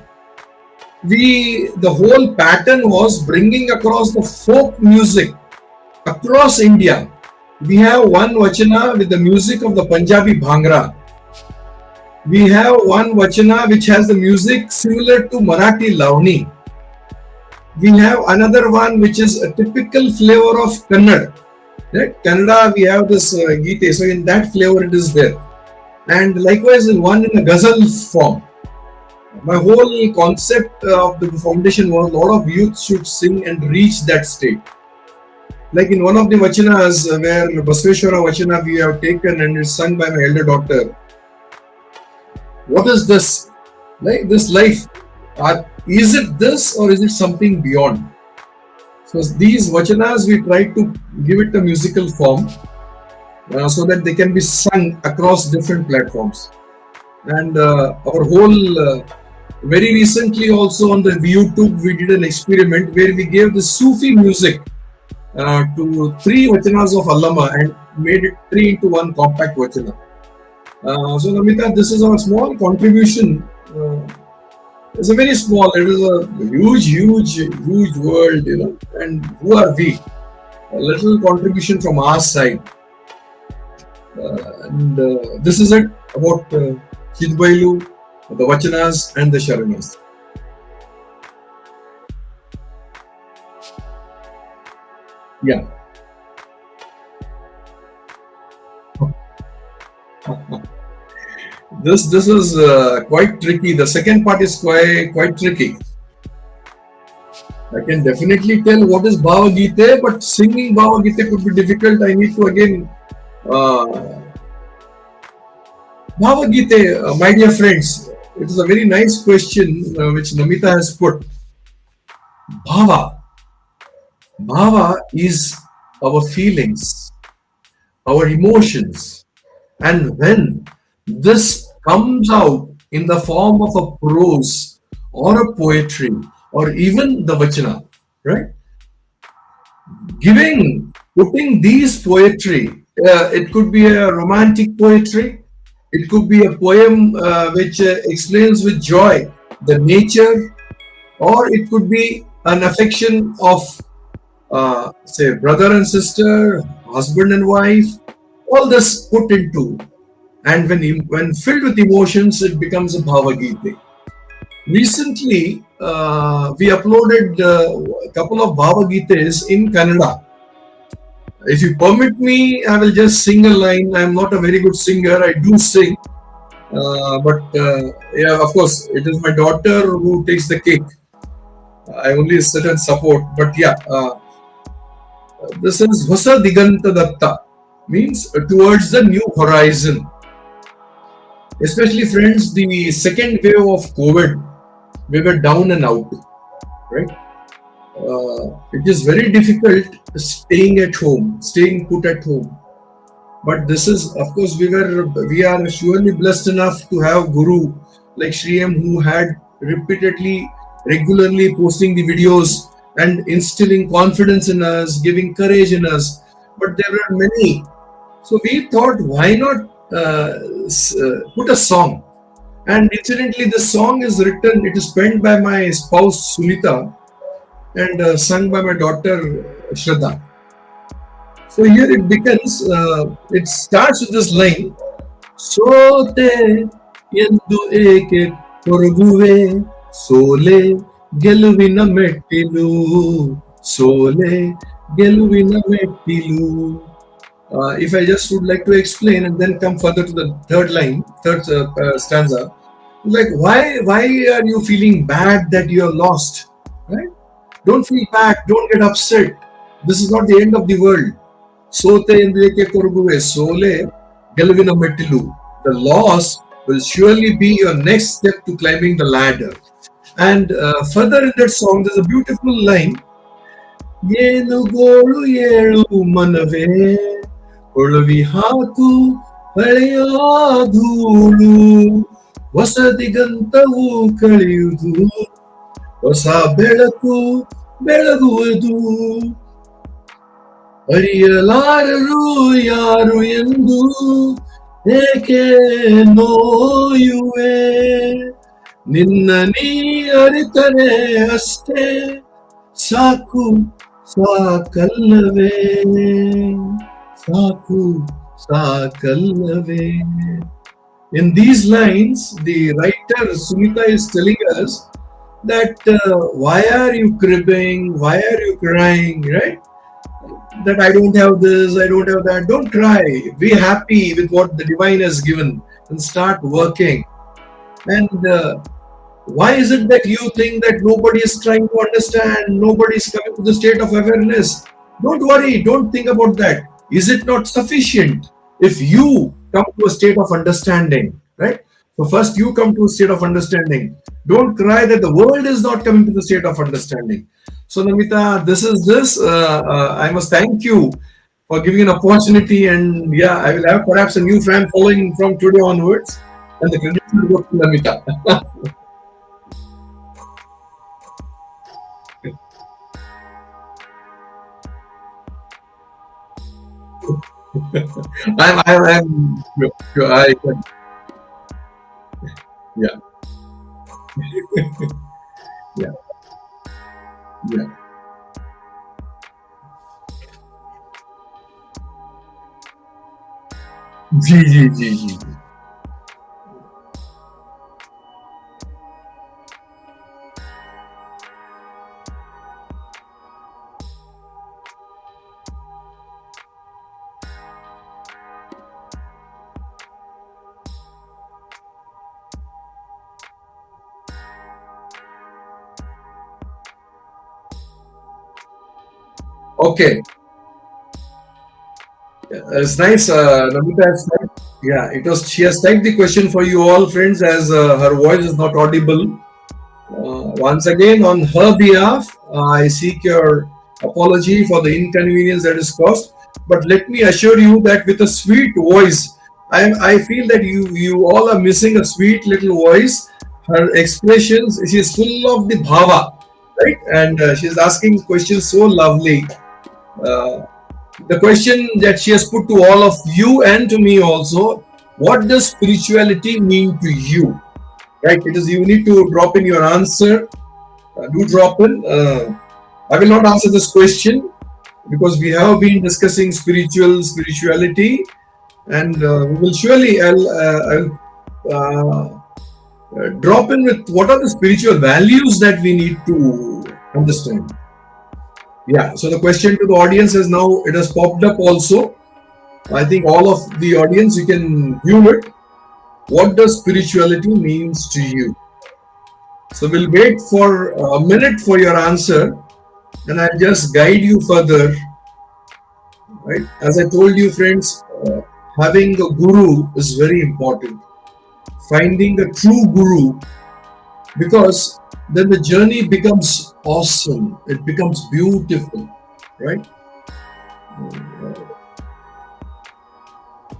the whole pattern was bringing across the folk music across India. We have one vachana with the music of the Punjabi Bhangra. We have one vachana which has the music similar to Marathi Lavani. We have another one which is a typical flavor of Kannada. Right? Kannada, we have this Gita, so in that flavor it is there. And likewise, one in a ghazal form. My whole concept of the foundation was a lot of youth should sing and reach that state. Like in one of the vachanas where Basveshwara vachana we have taken and it's sung by my elder daughter. What is this? Like this life? Is it this or is it something beyond? So these vachanas we try to give it a musical form so that they can be sung across different platforms. And our whole very recently also on the YouTube we did an experiment where we gave the Sufi music to 3 vachanas of Allama and made it 3 into 1 compact vachana. So Namita, this is our small contribution. It's a very small, it is a huge world, you know, and who are we? A little contribution from our side. This is it about Chidbailu, the Vachanas and the Sharanas. Yeah. This is quite tricky. The second part is quite tricky. I can definitely tell what is Bhava Gita, but singing Bhava Gita could be difficult. I need to again Bhava Gita, my dear friends. It is a very nice question which Namita has put. Bhava is our feelings, our emotions, and when this comes out in the form of a prose or a poetry or even the vachana, right? Putting these poetry, it could be a romantic poetry, it could be a poem which explains with joy the nature, or it could be an affection of say brother and sister, husband and wife, all this put into, and when filled with emotions, it becomes a Bhava Gita. Recently, we uploaded a couple of Bhava Gitas in Kannada. If you permit me, I will just sing a line. I am not a very good singer. I do sing, but yeah, of course, it is my daughter who takes the cake. I only sit and support. But yeah, this is Hosa Diganta Datta, means towards the new horizon. Especially, friends, the second wave of COVID, we were down and out, right? It is very difficult staying put at home. But this is, of course, we are surely blessed enough to have Guru like Shri M, who had regularly posting the videos and instilling confidence in us, giving courage in us. But there were many. So we thought, why not put a song. And incidentally, the song is written, it is penned by my spouse Sunita and sung by my daughter Shraddha. So here it begins, it starts with this line, Sote yendu eke koruguve, sole geluvina mettilu, sole geluvina mettilu. If I just would like to explain and then come further to the third stanza, like why are you feeling bad that you are lost? Right? Don't feel bad. Don't get upset. This is not the end of the world. Sote indreke koruguve sole geluvina mettilu. The loss will surely be your next step to climbing the ladder. And further in that song, there's a beautiful line. Yenu golu yelu manave. ಒಳವಿ ಹಾಕು ಹಳೆಯ ಧೂಳು ಹೊಸ ದಿಗಂತವು ಕಳೆಯುವುದು ಹೊಸ ಬೆಳಕು ಬೆಳಗುವುದು ಅರಿಯಲಾರರು ಯಾರು ಎಂದು ಏಕೆ ನೋಯುವೆ ನಿನ್ನ ನೀ ಅರಿತರೆ ಅಷ್ಟೇ ಸಾಕು ಸಾಕಲ್ಲವೇ In these lines, the writer Sunita is telling us that why are you cribbing, why are you crying, right? That I don't have this, I don't have that. Don't cry. Be happy with what the divine has given and start working. And why is it that you think that nobody is trying to understand, nobody is coming to the state of awareness? Don't worry, don't think about that. Is it not sufficient if you come to a state of understanding, right? So first you come to a state of understanding. Don't cry that the world is not coming to the state of understanding. So Namita, this is this. I must thank you for giving an opportunity, and yeah, I will have perhaps a new fan following from today onwards, and the credit will go to Namita. I'm sure I can. Yeah. Yeah. Yeah. Ji. Okay. It's nice. Namita has typed, yeah, it was. She has typed the question for you all, friends, as her voice is not audible. Once again, on her behalf, I seek your apology for the inconvenience that is caused. But let me assure you that with a sweet voice, I feel that you all are missing a sweet little voice. Her expressions, she is full of the bhava, right? And she is asking questions so lovely. The question that she has put to all of you and to me also, what does spirituality mean to you? Right? It is, you need to drop in your answer. Do drop in. I will not answer this question because we have been discussing spirituality, and we will surely I'll drop in with what are the spiritual values that we need to understand. Yeah, so the question to the audience is now, it has popped up also. I think all of the audience, you can view it. What does spirituality means to you? So we'll wait for a minute for your answer, and I'll just guide you further. Right? As I told you, friends, having a guru is very important. Finding a true guru, because then the journey becomes awesome. It becomes beautiful, right?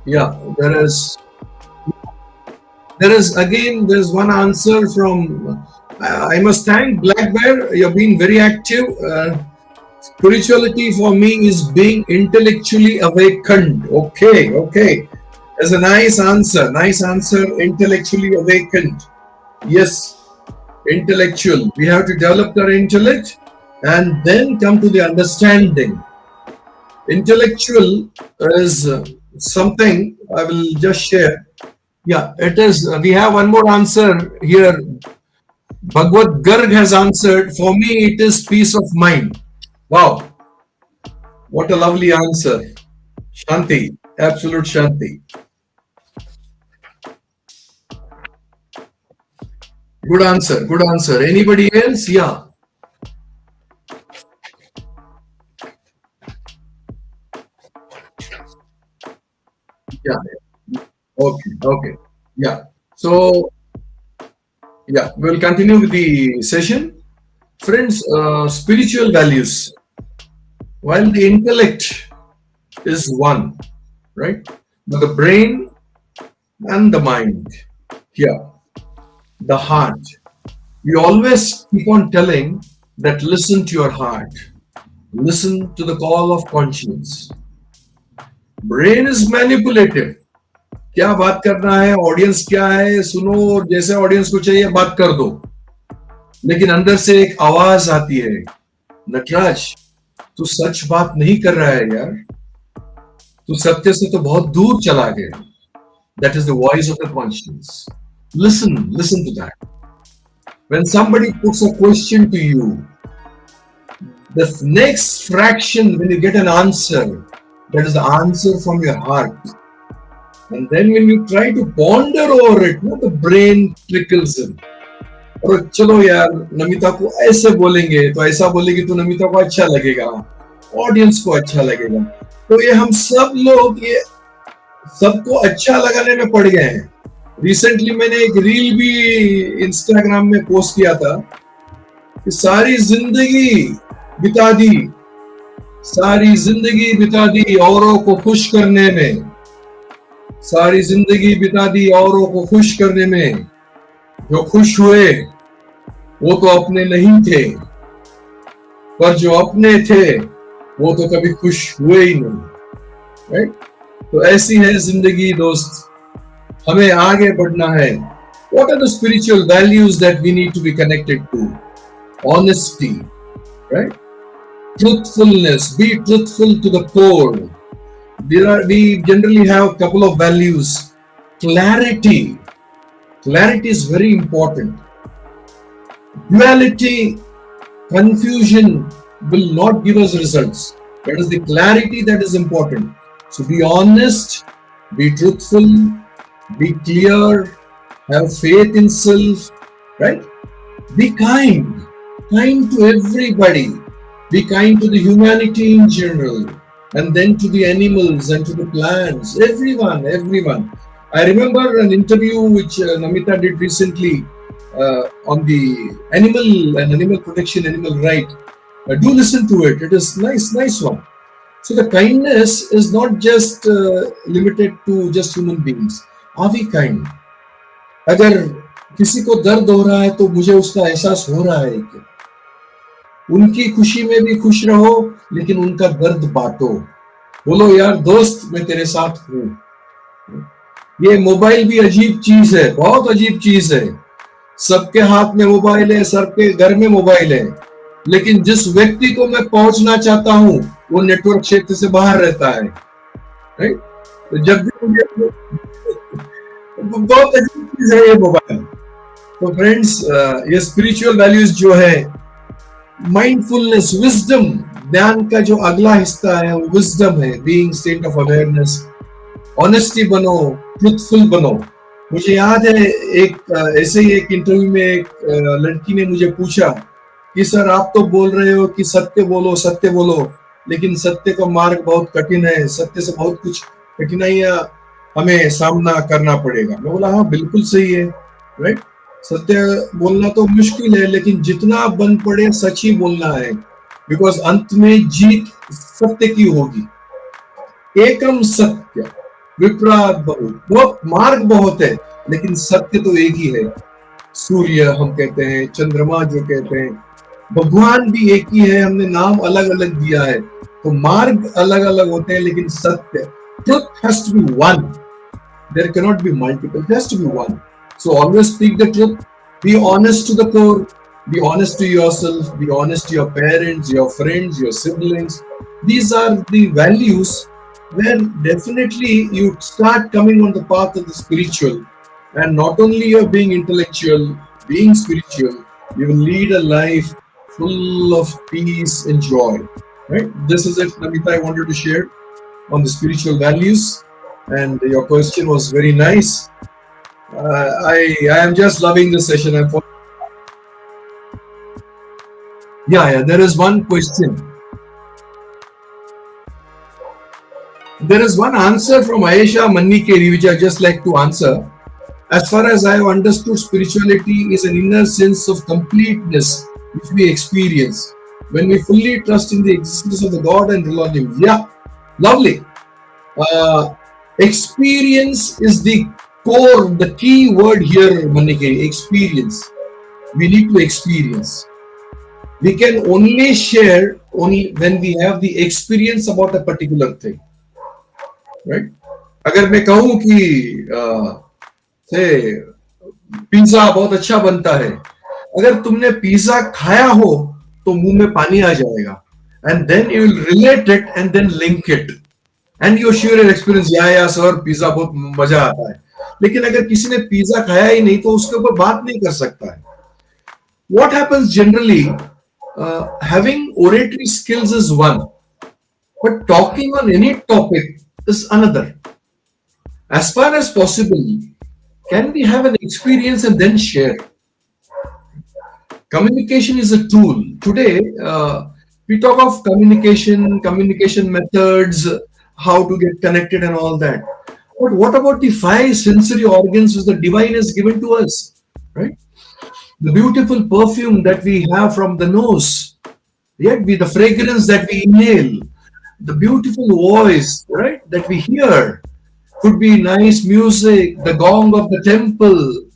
Yeah, there's one answer from, I must thank Black Bear. You've been very active. Spirituality for me is being intellectually awakened. Okay. That's a nice answer. Nice answer. Intellectually awakened. Yes, intellectual. We have to develop our intellect and then come to the understanding. Intellectual is something I will just share. Yeah, it is. We have one more answer here. Bhagwat Garg has answered. For me, it is peace of mind. Wow, what a lovely answer. Shanti, absolute Shanti. Good answer, good answer. Anybody else? Yeah. Yeah. Okay, okay. Yeah. So, yeah, we'll continue with the session. Friends, spiritual values. While the intellect is one, right? But the brain and the mind, here, the heart. We always keep on telling that listen to your heart, listen to the call of conscience. Brain is manipulative. क्या बात करना है, audience क्या है, सुनो और जैसे audience को चाहिए बात कर दो. लेकिन अंदर से एक आवाज आती है, नटराज तू सच बात नहीं कर रहा है यार, तू सत्य से तो बहुत दूर चला गया. That is the voice of the conscience. Listen to that. When somebody puts a question to you, the next fraction when you get an answer, that is the answer from your heart. And then when you try to ponder over it, the brain trickles in. और चलो यार नमिता को ऐसे बोलेंगे तो ऐसा बोलेगी तो नमिता को अच्छा लगेगा, ऑडियंस को अच्छा लगेगा. तो ये हम सब लोग ये सबको अच्छा लगाने में पड़ गए हैं. रिसेंटली मैंने एक रील भी इंस्टाग्राम में पोस्ट किया था कि सारी जिंदगी बिता दी औरों को खुश करने में, सारी जिंदगी बिता दी औरों को खुश करने में. जो खुश हुए वो तो अपने नहीं थे, पर जो अपने थे वो तो कभी खुश हुए ही नहीं. राइट? तो ऐसी है जिंदगी दोस्त, हमें आगे बढ़ना है. What are the spiritual values that we need to be connected to? Honesty, right? Truthfulness, be truthful to the core. We generally have a couple of values. Clarity is very important. Duality, confusion will not give us results. That is the clarity that is important. So be honest, be truthful, be clear, have faith in self, right? Be kind to everybody. Be kind to the humanity in general, and then to the animals and to the plants, everyone. I remember an interview which Namita did recently on the animal protection, animal right. Do listen to it. It is nice one. So the kindness is not just limited to just human beings. Are we kind? अगर किसी को दर्द हो रहा है तो मुझे उसका एहसास हो रहा है कि उनकी खुशी में भी खुश रहो, लेकिन उनका दर्द बांटो. बोलो यार दोस्त मैं तेरे साथ हूं. ये मोबाइल भी अजीब चीज है, बहुत अजीब चीज है. सबके हाथ में मोबाइल है, सबके घर में मोबाइल है, लेकिन जिस व्यक्ति को मैं पहुंचना चाहता हूं वो नेटवर्क क्षेत्र से बाहर रहता है. राइट? तो जब भी मुझे बहुत अजीब चीज है ये मोबाइल. तो फ्रेंड्स, ये स्पिरिचुअल वैल्यूज जो है, माइंडफुलनेस, विजडम, ज्ञान का जो अगला हिस्सा है वो विजडम है. Being state of awareness, honesty बनो, ट्रुथफुल बनो. मुझे याद है ऐसे ही एक इंटरव्यू में एक लड़की ने मुझे पूछा कि सर आप तो बोल रहे हो कि सत्य बोलो, लेकिन सत्य का मार्ग बहुत कठिन है, सत्य से बहुत कुछ कठिनाइयां हमें सामना करना पड़ेगा. मैं बोला हाँ बिल्कुल सही है. राइट? सत्य बोलना तो मुश्किल है, लेकिन जितना बन पड़े सच ही बोलना है, बिकॉज अंत में जीत सत्य की होगी. एकम सत्य विप्रात बहुत मार्ग बहुत है, लेकिन सत्य तो एक ही है. सूर्य हम कहते हैं, चंद्रमा जो कहते हैं, भगवान भी एक ही है, हमने नाम अलग अलग दिया है. तो मार्ग अलग अलग होते हैं, लेकिन सत्य, truth has to be one. There cannot be multiple. There has to be one. So always speak the truth. Be honest to the core. Be honest to yourself. Be honest to your parents, your friends, your siblings. These are the values where definitely you start coming on the path of the spiritual. And not only you're being intellectual, being spiritual, you will lead a life full of peace and joy. Right? This is it, Namita, I wanted to share on the spiritual values. And your question was very nice. I am just loving this session. Yeah, there is one question. There is one answer from Ayesha Mannikeri which I just like to answer. As far as I have understood, spirituality is an inner sense of completeness which we experience when we fully trust in the existence of the God and rely on Him. Yeah, lovely. Experience is the core, the key word here, Mannikeri. Experience. We need to experience. We can only share only when we have the experience about a particular thing. Right? अगर मैं कहूँ कि से pizza बहुत अच्छा बनता है, अगर तुमने पिज्जा खाया हो तो मुंह में पानी आ जाएगा, and then you will relate it and then link it and you share your experience. या सर पिज्जा बहुत मजा आता है, लेकिन अगर किसी ने पिज्जा खाया ही नहीं तो उसके ऊपर बात नहीं कर सकता है. What happens generally, having oratory skills is one, but talking on any topic is another. As far as possible, can we have an experience and then share? Communication is a tool. Today, we talk of communication methods, how to get connected and all that. But what about the 5 sensory organs which the divine has given to us, right? The beautiful perfume that we have from the nose, yet the fragrance that we inhale, the beautiful voice, right, that we hear, could be nice music, the gong of the temple,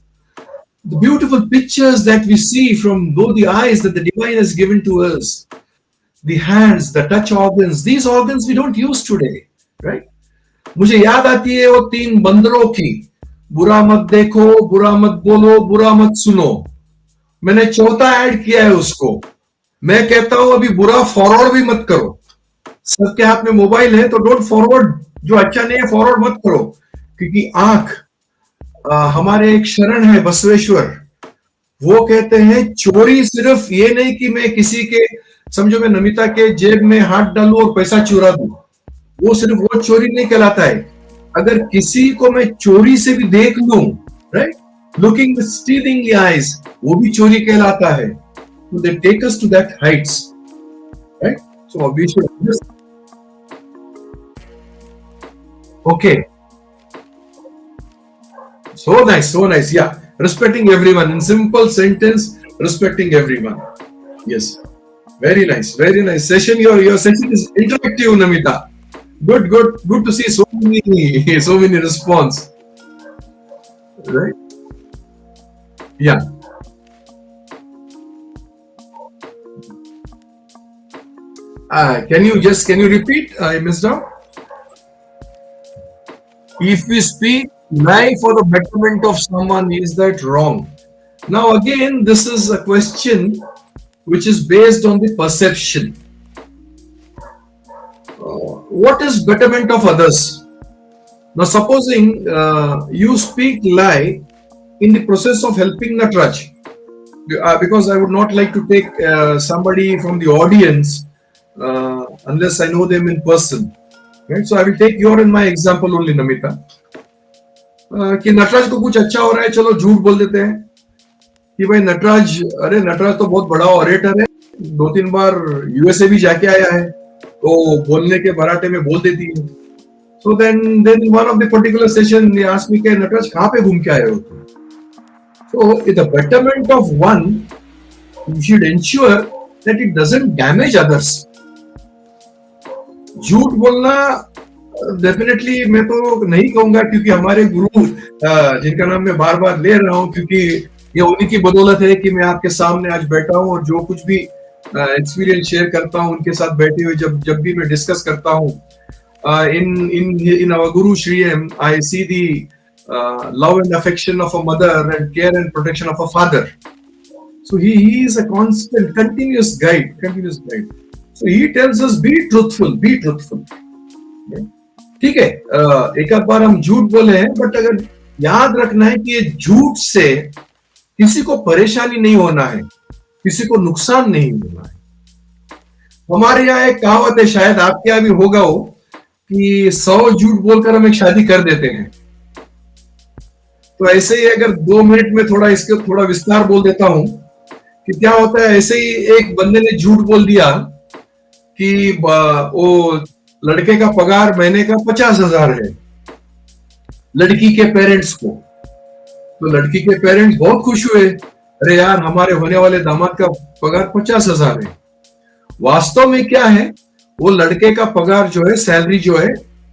the beautiful pictures that we see from both the eyes that the divine has given to us, the hands, the touch organs. These organs we don't use today, right? मुझे याद आती है वो 3 बंदरों की, बुरा मत देखो, बुरा मत बोलो, बुरा मत सुनो. मैंने चौथा ऐड किया है उसको. मैं कहता हूं अभी बुरा फॉरवर्ड भी मत करो. सबके हाथ में मोबाइल है तो डोंट फॉरवर्ड, जो अच्छा नहीं है फॉरवर्ड मत करो, क्योंकि आंख, हमारे एक शरण है बसवेश्वर, वो कहते हैं चोरी सिर्फ ये नहीं कि मैं किसी के, समझो मैं नमिता के जेब में हाथ डालूं और पैसा चुरा दूं, वो सिर्फ वो चोरी नहीं कहलाता है. अगर किसी को मैं चोरी से भी देख लूं, right, looking with stealing eyes, वो भी चोरी कहलाता है. So they take us to that heights, right? So we should just, okay. So nice. Yeah, respecting everyone in simple sentence. Respecting everyone. Yes, very nice session. Your session is interactive, Namita. Good to see so many response. Right? Yeah. Can you repeat? I missed out. If we speak lie for the betterment of someone, is that wrong? Now again, this is a question which is based on the perception. What is betterment of others? Now supposing you speak lie in the process of helping Nataraj, because I would not like to take somebody from the audience unless I know them in person. Right? So I will take your and my example only, Namita. कि नटराज को कुछ अच्छा हो रहा है, चलो झूठ बोल देते हैं कि भाई नटराज तो बहुत बड़ा ऑरेटर है, 2-3 बार यूएसए भी जाके आया है, तो बोलने के भराटे में बोल देती है. So then one of the particular session they asked me कि नटराज कहाँ पे घूम के आए हो तुम? So in the betterment of one, you should ensure that it doesn't damage others. झूठ बोलना डेफिनेटली मैं तो नहीं कहूंगा, क्योंकि हमारे गुरु जिनका नाम मैं बार बार ले रहा हूं, क्योंकि ये उन्हीं की बदौलत है कि मैं आपके सामने आज बैठा हूं और जो कुछ भी एक्सपीरियंस शेयर करता हूं उनके साथ बैठे हुए जब भी मैं डिस्कस करता हूं in our Guru Shri, I C the love and affection of a mother and care and protection of a father. So he is a constant, continuous guide. So he tells us, be truthful. ठीक है, एक आध बार हम झूठ बोले हैं, but अगर याद रखना है कि ये झूठ से किसी को परेशानी नहीं होना है, किसी को नुकसान नहीं होना है. हमारे यहाँ एक कहावत है, शायद आपके यहाँ भी होगा हो, कि 100 झूठ बोलकर हम एक शादी कर देते हैं. तो ऐसे ही अगर 2 मिनट में थोड़ा इसके थोड़ा विस्तार बोल देता हूं कि क्या होता है. ऐसे ही एक बंदे ने झूठ बोल दिया कि वो लड़के का पगार महीने का 50,000 है लड़की के पेरेंट्स को. तो लड़की के पेरेंट्स बहुत खुश हुए, अरे यार हमारे होने वाले दामाद का पगार 50,000 है. वास्तव में क्या है, वो लड़के का पगार जो है, सैलरी जो है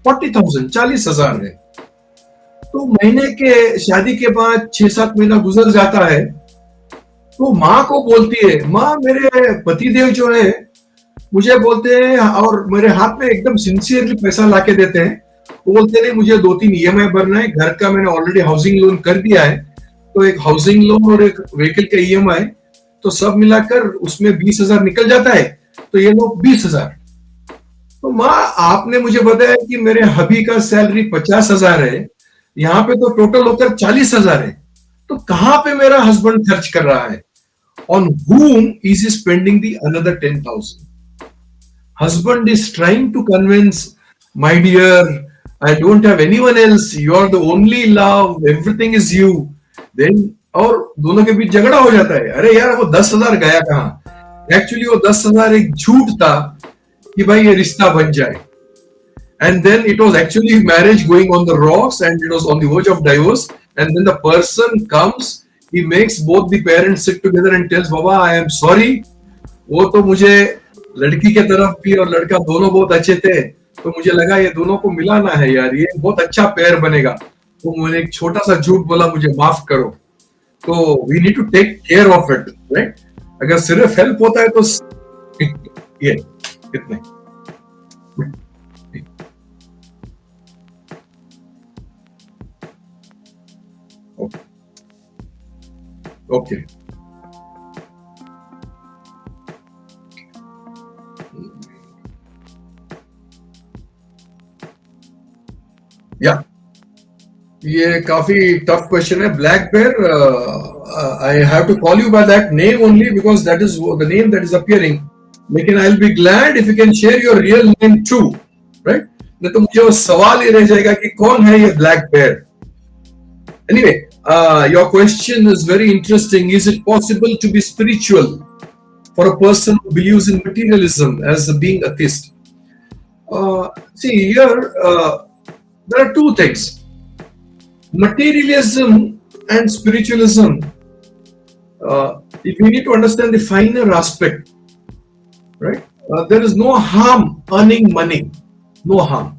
40,000, 40,000 है. तो महीने के शादी के बाद 6-7 महीना गुजर जाता है, तो माँ को बोलती है, माँ मेरे पतिदेव जो है मुझे बोलते हैं और मेरे हाथ में एकदम सिंसियरली पैसा लाके देते हैं. वो बोलते नहीं, मुझे 2-3 EMI भरना है, घर का मैंने ऑलरेडी हाउसिंग लोन कर दिया है, तो एक हाउसिंग लोन और एक व्हीकल का EMI, तो सब मिलाकर उसमें 20,000 निकल जाता है. तो ये लोग 20,000. तो माँ आपने मुझे बताया कि मेरे हबी का सैलरी 50,000 है, यहाँ पे तो टोटल होकर 40,000 है. तो कहां पे मेरा हस्बैंड खर्च कर रहा है? On whom is he spending the another 10,000? Husband is trying to convince, my dear, I don't have anyone else. You are the only love. Everything is you. Then और दोनों के बीच झगड़ा हो जाता है. अरे यार वो 10,000 गया कहां? एक्चुअली वो 10,000 एक झूठ था कि भाई ये रिश्ता बन जाए. And then it was actually marriage going on the rocks, and it was on the verge of divorce. And then the person comes, he makes both the parents sit together and tells, Baba, I am sorry. वो तो मुझे लड़की के तरफ भी और लड़का दोनों बहुत अच्छे थे, तो मुझे लगा ये दोनों को मिलाना है यार, ये बहुत अच्छा पेयर बनेगा. तो मैंने एक छोटा सा झूठ बोला, मुझे माफ करो. तो we need to take care of it, right? अगर सिर्फ हेल्प होता है तो ये इतने. Okay. Yeah. ये काफी टफ क्वेश्चन है. Black bear, I have to call you by that name only because that is the name that is appearing. लेकिन I'll be glad if you can share your real name too, right? नहीं तो मुझे वो सवाल ही रह जाएगा कि कौन है ये black bear. Anyway, your question is very interesting. Is it possible to be spiritual for a person who believes in materialism as being a theist? See, here there are two things. Materialism and spiritualism, if we need to understand the finer aspect, right? There is no harm earning money. No harm.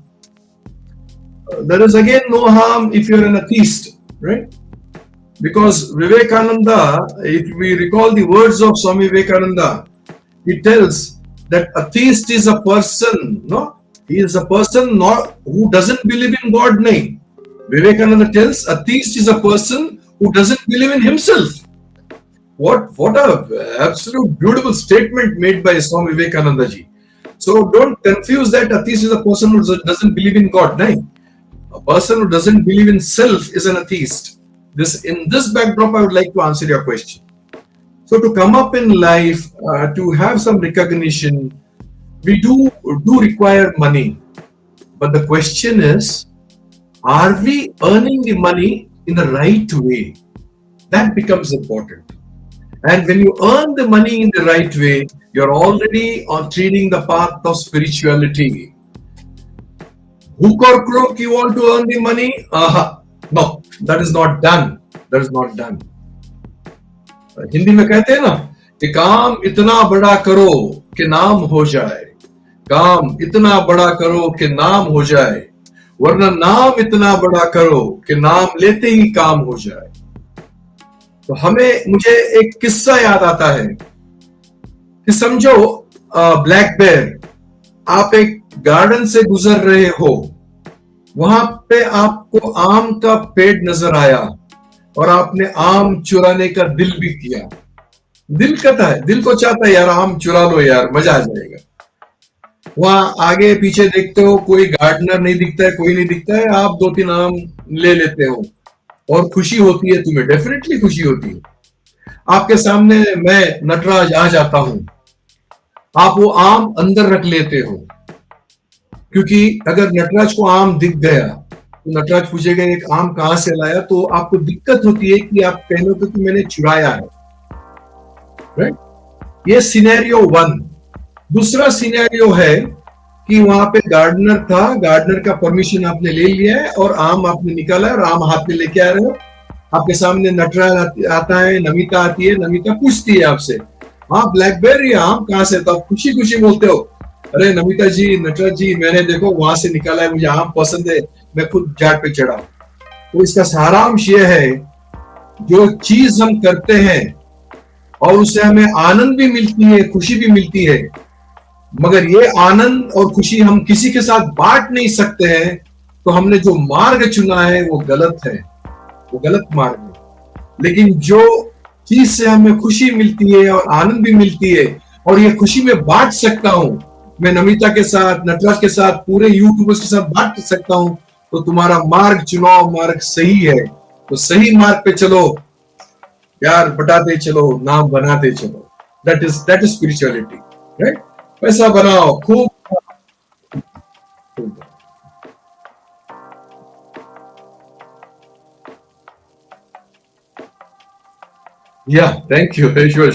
There is again no harm if you're an atheist, right? Because Vivekananda, if we recall the words of Swami Vivekananda, he tells that atheist is a person, no? He is a person not who doesn't believe in God. Nahi. Vivekananda tells atheist is a person who doesn't believe in himself. What a absolute beautiful statement made by Swami Vivekananda ji. So don't confuse that atheist is a person who doesn't believe in God. Nahi. A person who doesn't believe in self is an atheist. In this backdrop, I would like to answer your question. So to come up in life, to have some recognition, we do require money. But the question is, are we earning the money in the right way? That becomes important. And when you earn the money in the right way, you're already on treading the path of spirituality. Hook or crook, you want to earn the money? No, that is not done. That is not done. Hindi में कहते हैं ना कि काम इतना बड़ा करो कि नाम हो जाए. काम इतना बड़ा करो कि नाम हो जाए, वरना नाम इतना बड़ा करो कि नाम लेते ही काम हो जाए. तो मुझे एक किस्सा याद आता है कि समझो ब्लैक बेयर, आप एक गार्डन से गुजर रहे हो वहां पे आपको आम का पेड़ नजर आया और आपने आम चुराने का दिल भी किया। दिल कहता है, दिल को चाहता है यार आम चुरा लो यार, मजा आ जाएगा। वहां आगे पीछे देखते हो, कोई गार्डनर नहीं दिखता है, कोई नहीं दिखता है, आप 2-3 आम ले लेते हो और खुशी होती है तुम्हें, डेफिनेटली खुशी होती है। आपके सामने मैं नटराज आ जाता हूं, आप वो आम अंदर रख लेते हो, क्योंकि अगर नटराज को आम दिख गया तो नटराज पूछेगा एक आम कहां से लाया, तो आपको दिक्कत होती है कि आप कहोगे कि मैंने चुराया है, राइट? ये सिनेरियो 1। दूसरा सिनेरियो है कि वहां पे गार्डनर था, गार्डनर का परमिशन आपने ले लिया है और आम आपने निकाला है और आम हाथ में लेके आ रहे हो। आपके सामने नटराज आता है, नमिता आती है, नमिता पूछती है आपसे, हाँ ब्लैकबेरी आम कहां से? तो आप खुशी खुशी बोलते हो, अरे नमिता जी, नटराज जी, मैंने देखो वहां से निकाला है, मुझे आम पसंद है, मैं खुद झाड़ पे चढ़ा। तो इसका सारांश यह है, जो चीज हम करते हैं और उससे हमें आनंद भी मिलती है, खुशी भी मिलती है, मगर ये आनंद और खुशी हम किसी के साथ बांट नहीं सकते हैं, तो हमने जो मार्ग चुना है वो गलत है, वो गलत मार्ग है। लेकिन जो चीज से हमें खुशी मिलती है और आनंद भी मिलती है और ये खुशी में बांट सकता हूं, मैं नमिता के साथ, नटराज के साथ, पूरे यूट्यूबर्स के साथ बांट सकता हूं, तो तुम्हारा मार्ग चुनाव मार्ग सही है। तो सही मार्ग पे चलो यार, बटाते चलो, नाम बनाते चलो। That is spirituality, right? पैसा बनाओ खूब। Yeah, thank you. Sure.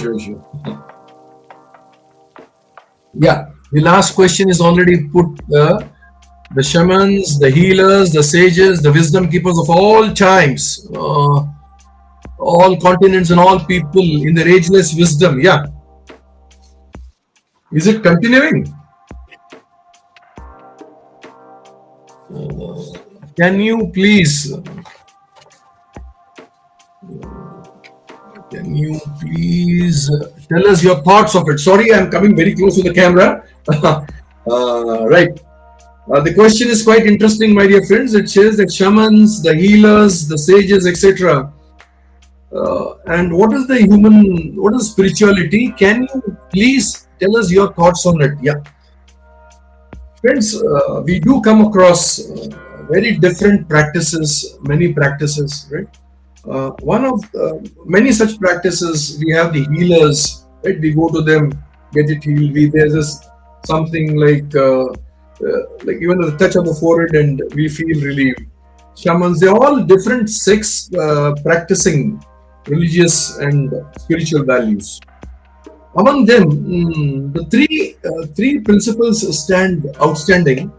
Yeah, the last question is already put. The shamans, the healers, the sages, the wisdom keepers of all times, all continents and all people in their ageless wisdom. Yeah. Is it continuing? Can you please tell us your thoughts of it? Sorry, I'm coming very close to the camera. Right. The question is quite interesting, my dear friends. It says that shamans, the healers, the sages, etc. And what is spirituality? Can you please tell us your thoughts on it? Yeah. Friends, we do come across very different practices, many practices, right? One of many such practices, we have the healers, right? We go to them, get it healed. There's this something like even the touch of the forehead and we feel relieved. Shamans, they're all different sects practicing religious and spiritual values. Among them, the three principles stand outstanding.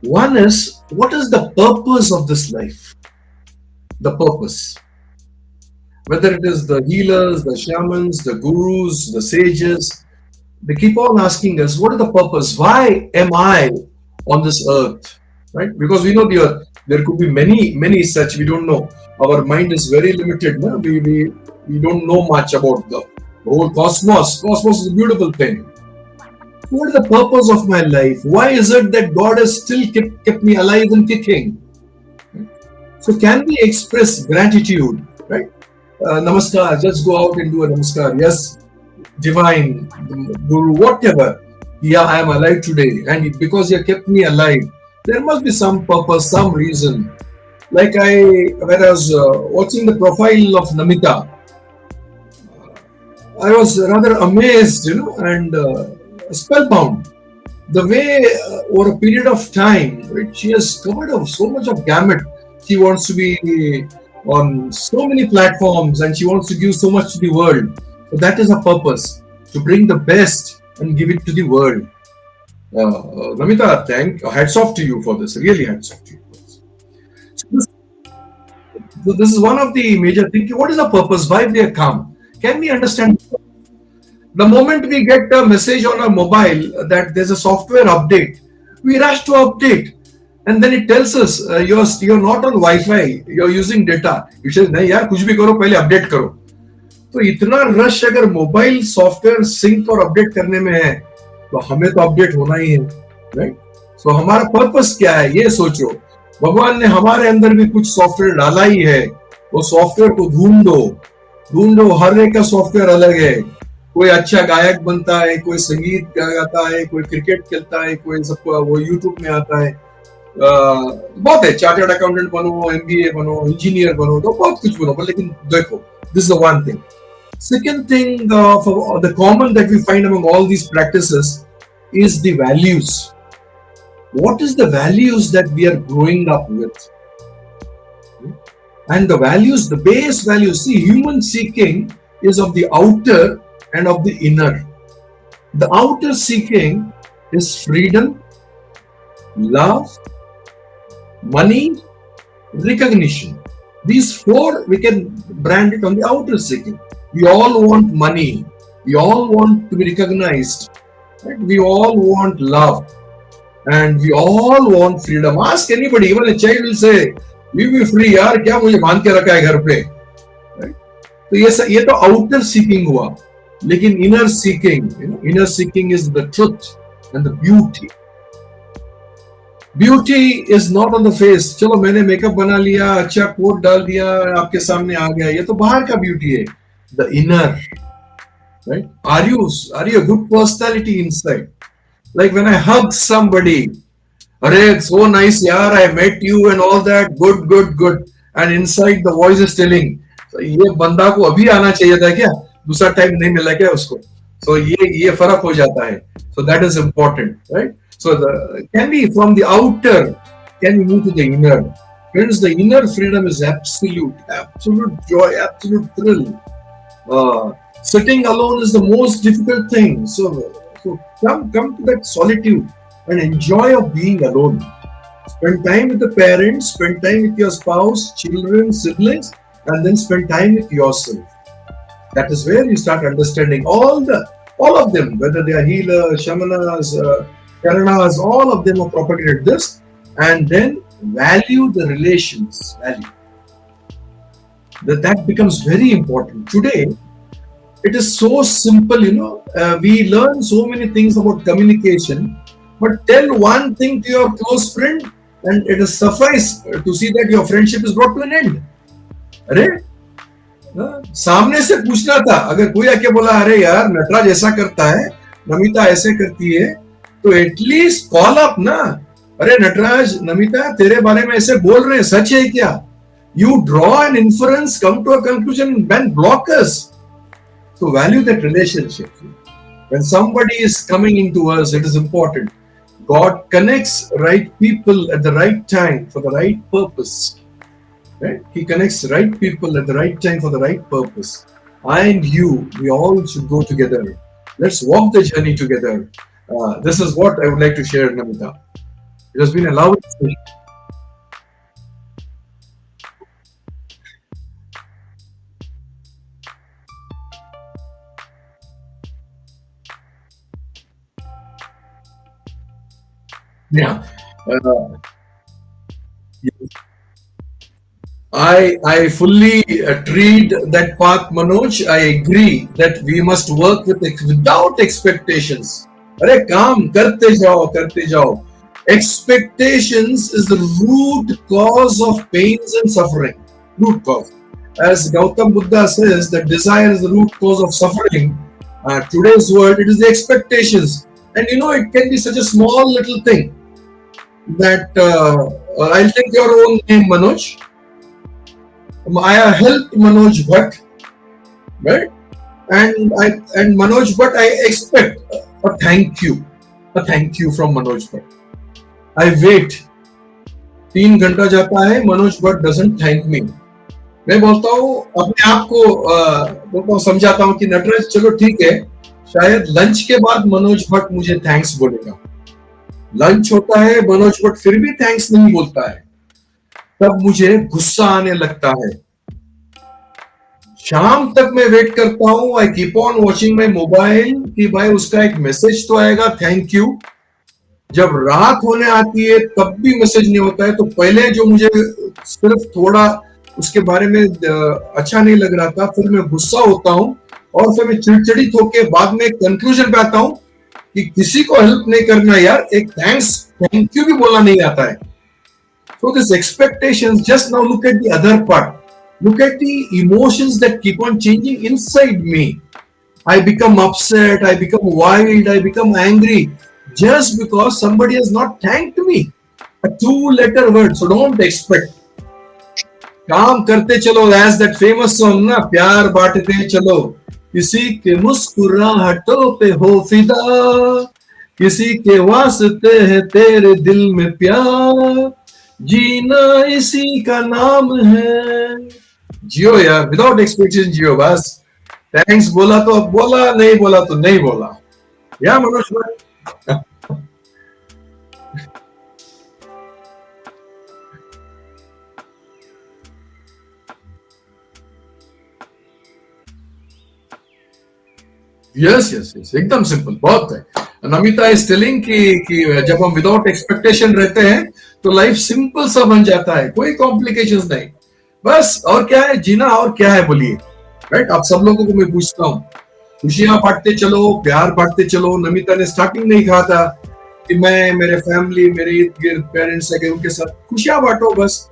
One is, what is the purpose of this life? The purpose. Whether it is the healers, the shamans, the gurus, the sages, they keep on asking us, what is the purpose? Why am I on this earth? Right? Because we know the earth. There could be many such, we don't know. Our mind is very limited. No? We don't know much about the whole cosmos. Cosmos is a beautiful thing. What is the purpose of my life? Why is it that God has still kept me alive and kicking? So can we express gratitude, right? Namaskar, just go out and do a namaskar. Yes, divine, guru, whatever. Yeah, I am alive today, and because you kept me alive, there must be some purpose, some reason. Like when I was watching the profile of Namita, I was rather amazed, and spellbound. The way over a period of time, right, she has covered up so much of gamut. She wants to be on so many platforms and she wants to give so much to the world. So that is her purpose, to bring the best and give it to the world. Namita, hats off to you for this. Really hats off to you for this. So this is one of the major things. What is the purpose? Why we have come? Can we understand? The moment we get a message on our mobile that there's a software update, we rush to update. And then it tells us you're not on Wi-Fi, you're using data. You say, नहीं यार कुछ भी करो पहले update करो. तो इतना rush अगर मोबाइल सॉफ्टवेयर सिंक और अपडेट करने में है, तो हमें तो अपडेट होना ही है, राइट? सो हमारा पर्पस क्या है ये सोचो. भगवान ने हमारे अंदर भी कुछ सॉफ्टवेयर डाला ही है, वो सॉफ्टवेयर को ढूंढो। हर एक का सॉफ्टवेयर अलग है। कोई अच्छा गायक बनता है, कोई संगीत गाता है, कोई क्रिकेट खेलता है, कोई सबको वो यूट्यूब में आता है। बहुत है, चार्टर्ड अकाउंटेंट बनो, एमबीए बनो, इंजीनियर बनो, तो बहुत कुछ बनो, लेकिन देखो, this is the one thing. Second thing, the common that we find among all these practices is the values. What is the values that we are growing up with? And the values, the base values, see, human seeking is of the outer and of the inner. The outer seeking is freedom, love, money, recognition. These four we can brand it on the outer seeking. We all want money. We all want to be recognized. Right? We all want love. And we all want freedom. Ask anybody, even a child will say, "We be free, यार क्या मुझे बांध के रखा है घर पे?" Right? तो ये तो outer seeking हुआ. लेकिन inner seeking is the truth and the beauty. Beauty is not on the face. चलो मैंने मेकअप बना लिया, अच्छा कोट डाल दिया, आपके सामने आ गया, ये तो बाहर का ब्यूटी है. The inner, right? Are you a good personality inside? Like when I hug somebody, "Arey, it's so nice, yaar, I met you," and all that, good. And inside the voice is telling, so ये बंदा को अभी आना चाहिए था क्या? दूसरा time नहीं मिला क्या उसको? So ये फर्क हो जाता है. So that is important, right? So can we from the outer, can we move to the inner? Friends, the inner freedom is absolute joy, absolute thrill. Sitting alone is the most difficult thing. So come to that solitude and enjoy of being alone. Spend time with the parents, spend time with your spouse, children, siblings, and then spend time with yourself. That is where you start understanding all of them, whether they are healers, shamanas, karanas, all of them have propagated this, and then value the relations. That becomes very important. Today, it is so simple, we learn so many things about communication, but tell one thing to your close friend and it is suffice to see that your friendship is brought to an end. अरे सामने से पूछना था, अगर कोई आके बोला, "अरे यार नटराज ऐसा करता है, नमिता ऐसे करती है," तो एटलीस्ट कॉल अप ना. "अरे नटराज, नमिता तेरे बारे में ऐसे बोल रहे हैं, सच है क्या?" You draw an inference, come to a conclusion, then block us. So value that relationship. When somebody is coming into us, it is important. God connects right people at the right time for the right purpose. Right? He connects right people at the right time for the right purpose. I and you, we all should go together. Let's walk the journey together. This is what I would like to share, Namita. It has been a lovely session. Yeah. Yes. I fully treat that path, Manoj. I agree that we must work without expectations. अरे काम करते जाओ. Expectations is the root cause of pains and suffering. Root cause. As Gautam Buddha says, that desire is the root cause of suffering. Today's world, it is the expectations. And it can be such a small little thing that I'll take your own name, Manoj. I have helped Manoj Bhatt, right? And Manoj Bhatt, I expect a thank you from Manoj Bhatt. I wait. 3 घंटा जाता है, Manoj Bhatt doesn't thank me. मैं बोलता हूँ अपने आप को समझाता हूँ कि नटराज चलो ठीक है, शायद लंच के बाद मनोज भट्ट मुझे थैंक्स बोलेगा. लंच होता है, मनोज भट्ट फिर भी थैंक्स नहीं बोलता है, तब मुझे गुस्सा आने लगता है. शाम तक मैं वेट करता हूँ. I keep on watching my mobile कि भाई उसका एक मैसेज तो आएगा, थैंक यू. जब रात होने आती है तब भी मैसेज नहीं होता है. तो पहले जो मुझे सिर्फ थोड़ा उसके बारे में अच्छा नहीं लग रहा था, फिर मैं गुस्सा होता हूँ और फिर मैं चिड़चिड़ित होकर बाद में कंक्लूजन पे आता हूँ कि किसी को हेल्प नहीं करना यार, एक थैंक यू भी बोलना नहीं आता है. So these expectations, just now look at the other part. Look at the emotions that keep on changing inside me. I become upset, I become wild, I become angry just because somebody has not thanked me. A two-letter word, so don't expect. काम करते चलो, as that famous song ना, प्यार बांटते चलो, किसी के मुस्कुराहटों पे हो फिदा, किसी के वास्ते है तेरे दिल में प्यार, जीना इसी का नाम है. जियो यार, विदाउट एक्सपेक्टेशन जियो बस. थैंक्स बोला तो बोला, नहीं बोला तो नहीं बोला. या मनोज भाई. यस यस यस, एकदम सिंपल, बहुत है. नमिता इज टेलिंग कि जब हम विदाउट एक्सपेक्टेशन रहते हैं तो लाइफ सिंपल सा बन जाता है, कोई कॉम्प्लिकेशंस नहीं. बस और क्या है जीना, और क्या है बोलिए. राइट, आप सब लोगों को मैं पूछता हूँ, खुशियां बांटते चलो, प्यार बांटते चलो. नमिता ने स्टार्टिंग में ही कहा था कि मैं, मेरे फैमिली, मेरे इर्द गिर्द पेरेंट्स है, उनके साथ खुशियां बांटो. बस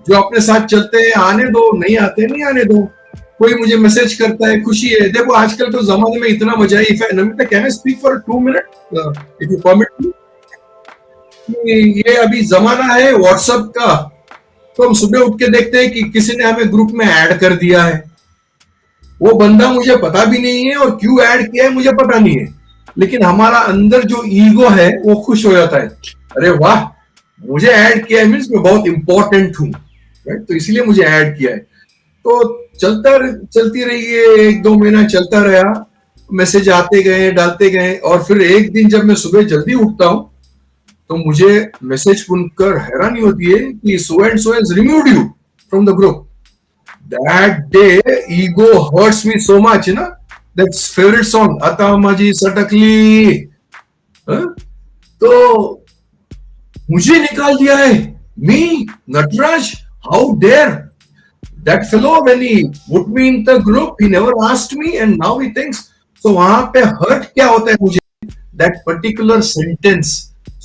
जो अपने साथ चलते हैं आने दो, नहीं आते नहीं आने दो. कोई मुझे मैसेज करता है, खुशी है. देखो आजकल तो जमाने में इतना मजा है. Namita, can I speak for 2 minute if you permit me? ये अभी जमाना है व्हाट्सएप का, तो हम सुबह उठ के देखते हैं कि किसी ने हमें ग्रुप में ऐड कर दिया है. वो बंदा मुझे पता भी नहीं है और क्यों ऐड किया है मुझे पता नहीं है, लेकिन हमारा अंदर जो ईगो है वो खुश हो जाता है. अरे वाह, मुझे ऐड किया है, मीन्स मैं बहुत इंपॉर्टेंट हूं. राइट, तो इसलिए मुझे ऐड किया है. तो चलती रही है, 1-2 महीना चलता रहा, मैसेज आते गए, डालते गए. और फिर एक दिन जब मैं सुबह जल्दी उठता हूं तो मुझे मैसेज सुनकर हैरानी होती है कि so and so has removed you from the group. That day ego hurts me so much, you know. That's favorite song, Ata Maji Satakli. तो मुझे निकाल दिया है. Me, Nataraj, how dare that fellow, when he put me in the group, he never asked me and now he thinks. So वहां पे hurt क्या होता है मुझे? That particular sentence,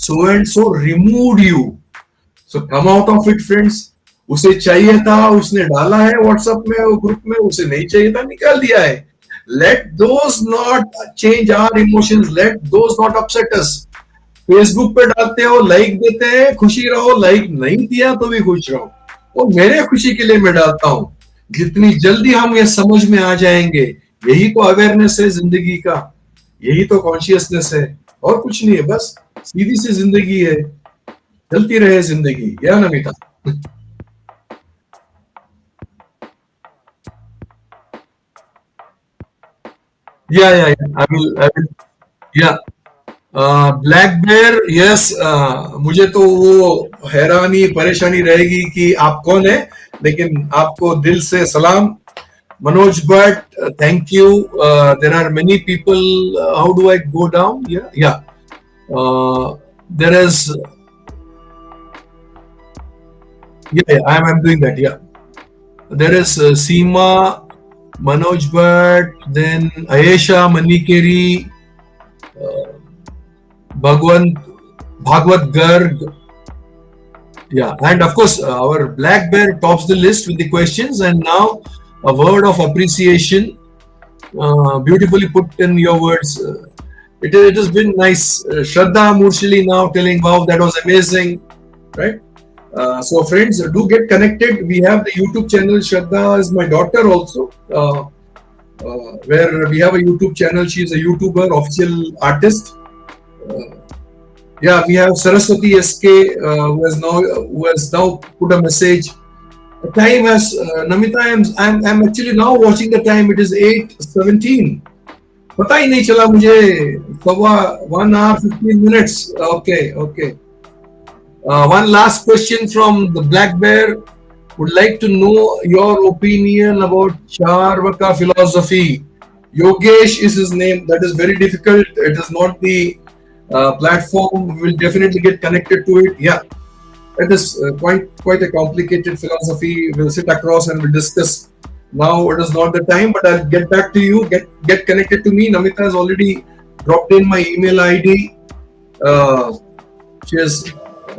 so and so removed you. So come out of it, friends. उसे चाहिए था, उसने डाला है व्हाट्सएप में, वो ग्रुप में. उसे नहीं चाहिए था, निकाल दिया है. Let those not change our emotions. Let those not upset us. Facebook पे डालते हो, लाइक देते हैं, खुशी रहो. लाइक नहीं दिया तो भी खुश रहो. और मेरे खुशी के लिए मैं डालता हूं. जितनी जल्दी हम ये समझ में आ जाएंगे, यही तो अवेयरनेस है जिंदगी का, यही तो कॉन्शियसनेस है, और कुछ नहीं है. बस सीधी सी जिंदगी है, चलती रहे जिंदगी. या Namita? Yeah. I will. Yeah. Black bear, yes. मुझे तो वो हैरानी परेशानी रहेगी कि आप कौन है, लेकिन आपको दिल से सलाम. Manoj Bhatt, thank you. There are many people. How do I go down? Yeah there is, I am doing that. Yeah there is Seema, Manoj Bhatt, then Ayesha Manikeri, Bhagwat Garg. Yeah, and of course our Black Bear tops the list with the questions. And now a word of appreciation, beautifully put in your words. It has been nice. Shraddha Murshilli now telling, wow, that was amazing, right? So friends, do get connected. We have the YouTube channel. Shraddha is my daughter also, where we have a YouTube channel. She is a YouTuber, official artist. Yeah, we have Saraswati SK, who has now put a message. The time has, Namita, I'm actually now watching the time. It is 8:17. पता ही नहीं चला मुझे. 1 hour 15 minutes. Okay. One last question from the Black Bear. Would like to know your opinion about Charvaka philosophy. Yogesh is his name. That is very difficult. It is not the platform. We will definitely get connected to it. Yeah, it is quite a complicated philosophy. We'll sit across and we'll discuss. Now it is not the time, but I'll get back to you. Get connected to me. Namita has already dropped in my email ID. She has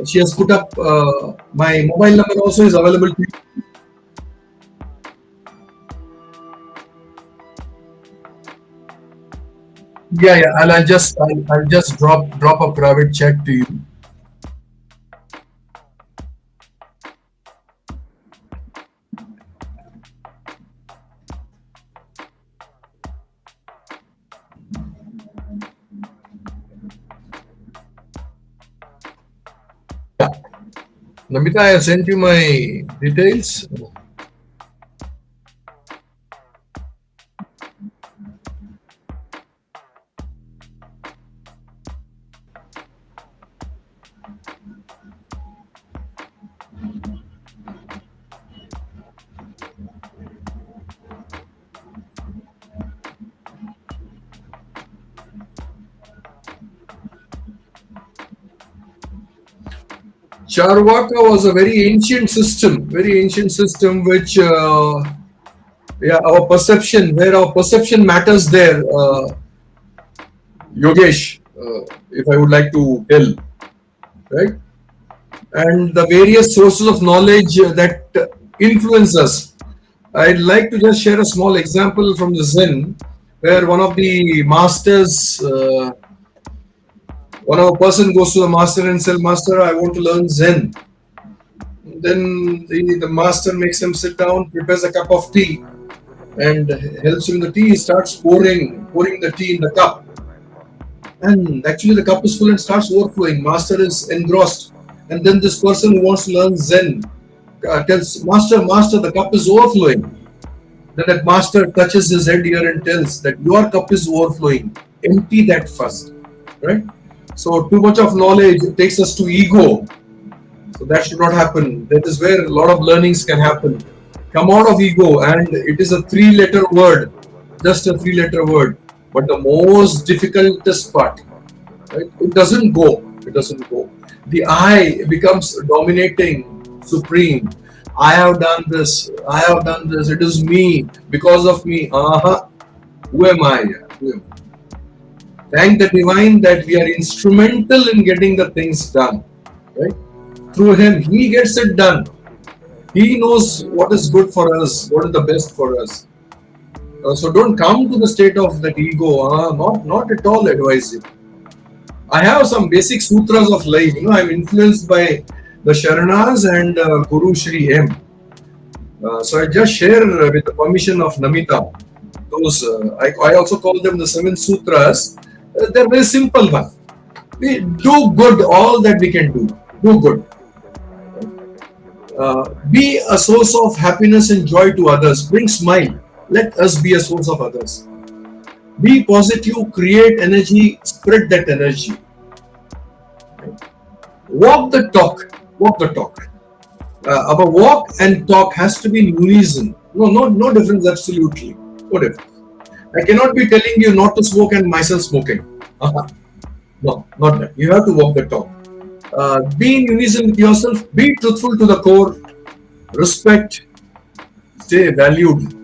She has put up my mobile number also is available to you. Yeah, yeah. I'll just drop a private chat to you. Yeah. Namita, I have sent you my details. Charvaka was a very ancient system, which, yeah, where our perception matters there, Yogesh, if I would like to tell, right? And the various sources of knowledge that influence us. I'd like to just share a small example from the Zen, where one of the masters, one of a person goes to the master and says, "Master, I want to learn Zen." Then the master makes him sit down, prepares a cup of tea, and helps him the tea. He starts pouring the tea in the cup, and actually the cup is full and starts overflowing. Master is engrossed, and then this person who wants to learn Zen tells Master, the cup is overflowing. Then that master touches his head here and tells that your cup is overflowing. Empty that first, right? So too much of knowledge takes us to ego. So that should not happen. That is where a lot of learnings can happen. Come out of ego, and it is a 3-letter word, just a 3-letter word. But the most difficultest part, right? It doesn't go. The I becomes dominating, supreme. I have done this. It is me, because of me. Who am I? Thank the divine that we are instrumental in getting the things done, right? Through him, he gets it done. He knows what is good for us, what is the best for us. So don't come to the state of that ego. Not at all advise you. I have some basic sutras of life. I'm influenced by the Sharanas and Guru Shri M. So I just share with the permission of Namita. Those I also call them the 7 sutras. They're very simple one. We do good, all that we can do. Do good. Be a source of happiness and joy to others. Bring smile. Let us be a source of others. Be positive, create energy, spread that energy. Walk the talk. Our walk and talk has to be in unison. No difference, absolutely. No difference. I cannot be telling you not to smoke and myself smoking. No, not that. You have to walk the talk. Be in unison with yourself. Be truthful to the core. Respect. Stay valued.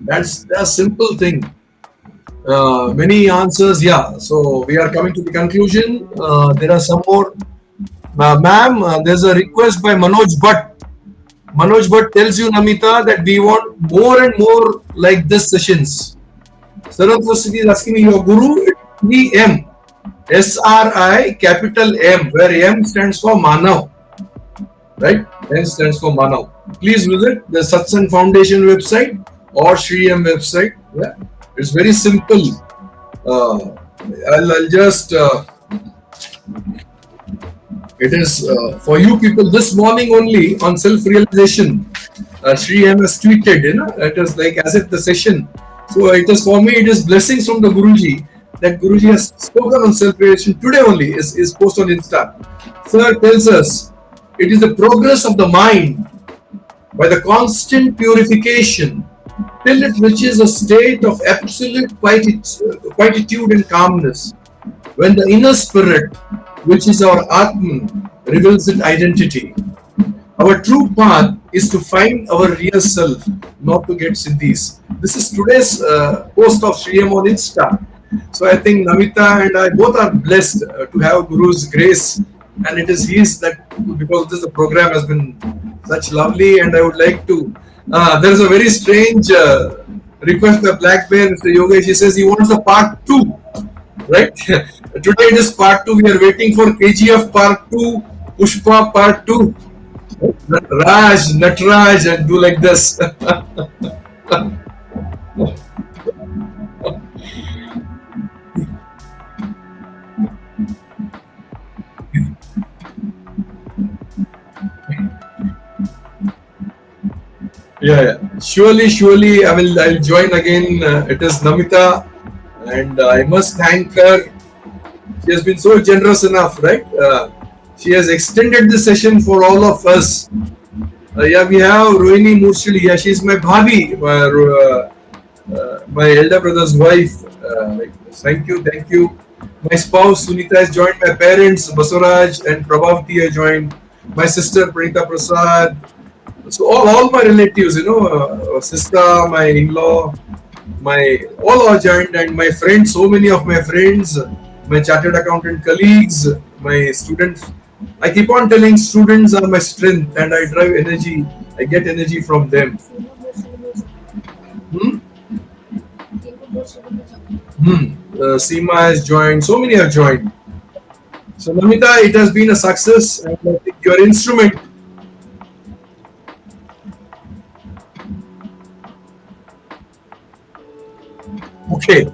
That's a simple thing. Many answers. Yeah. So we are coming to the conclusion. There are some more. Ma'am, there's a request by Manoj Bhatt. Manoj Bhatt tells you, Namita, that we want more and more like this sessions. Saraswati is asking me, your guru, M. SRI capital M, where M stands for Manav. Right? M stands for Manav. Please visit the Satsang Foundation website or Shri M website. Yeah. It's very simple. I'll just... it is for you people this morning only on self-realization. Shri M has tweeted, it is like as if the session. So it is for me, it is blessings from the Guruji that Guruji has spoken on self-realization today only, is post on Insta. Sir tells us, it is the progress of the mind by the constant purification till it reaches a state of absolute quietude and calmness. When the inner spirit, which is our Atman, reveals its identity. Our true path is to find our real self, not to get siddhis. This is today's post of Shri M on Insta. So I think Namita and I both are blessed to have Guru's grace and it is his that because this the program has been such lovely, and I would like to. There is a very strange request by Black Bear, Mr. Yogesh. He says he wants the part 2, right? Today it is part 2. We are waiting for KGF part 2, Pushpa part 2. Nataraj, and do like this. Yeah. Surely, I'll join again. It is Namita, and I must thank her. She has been so generous enough, right? She has extended the session for all of us. Yeah, we have Rohini Murshilli. Yeah, she's my bhabi, my elder brother's wife. Thank you. My spouse Sunita has joined. My parents Basuraj and Prabhavati have joined. My sister Pranita Prasad. So all my relatives, sister, my in-law, all are joined, and my friends, so many of my friends, my chartered accountant colleagues, my students. I keep on telling students are my strength, and I drive energy. I get energy from them. Seema has joined. So many have joined. So Namita, it has been a success, and I think your instrument. Okay.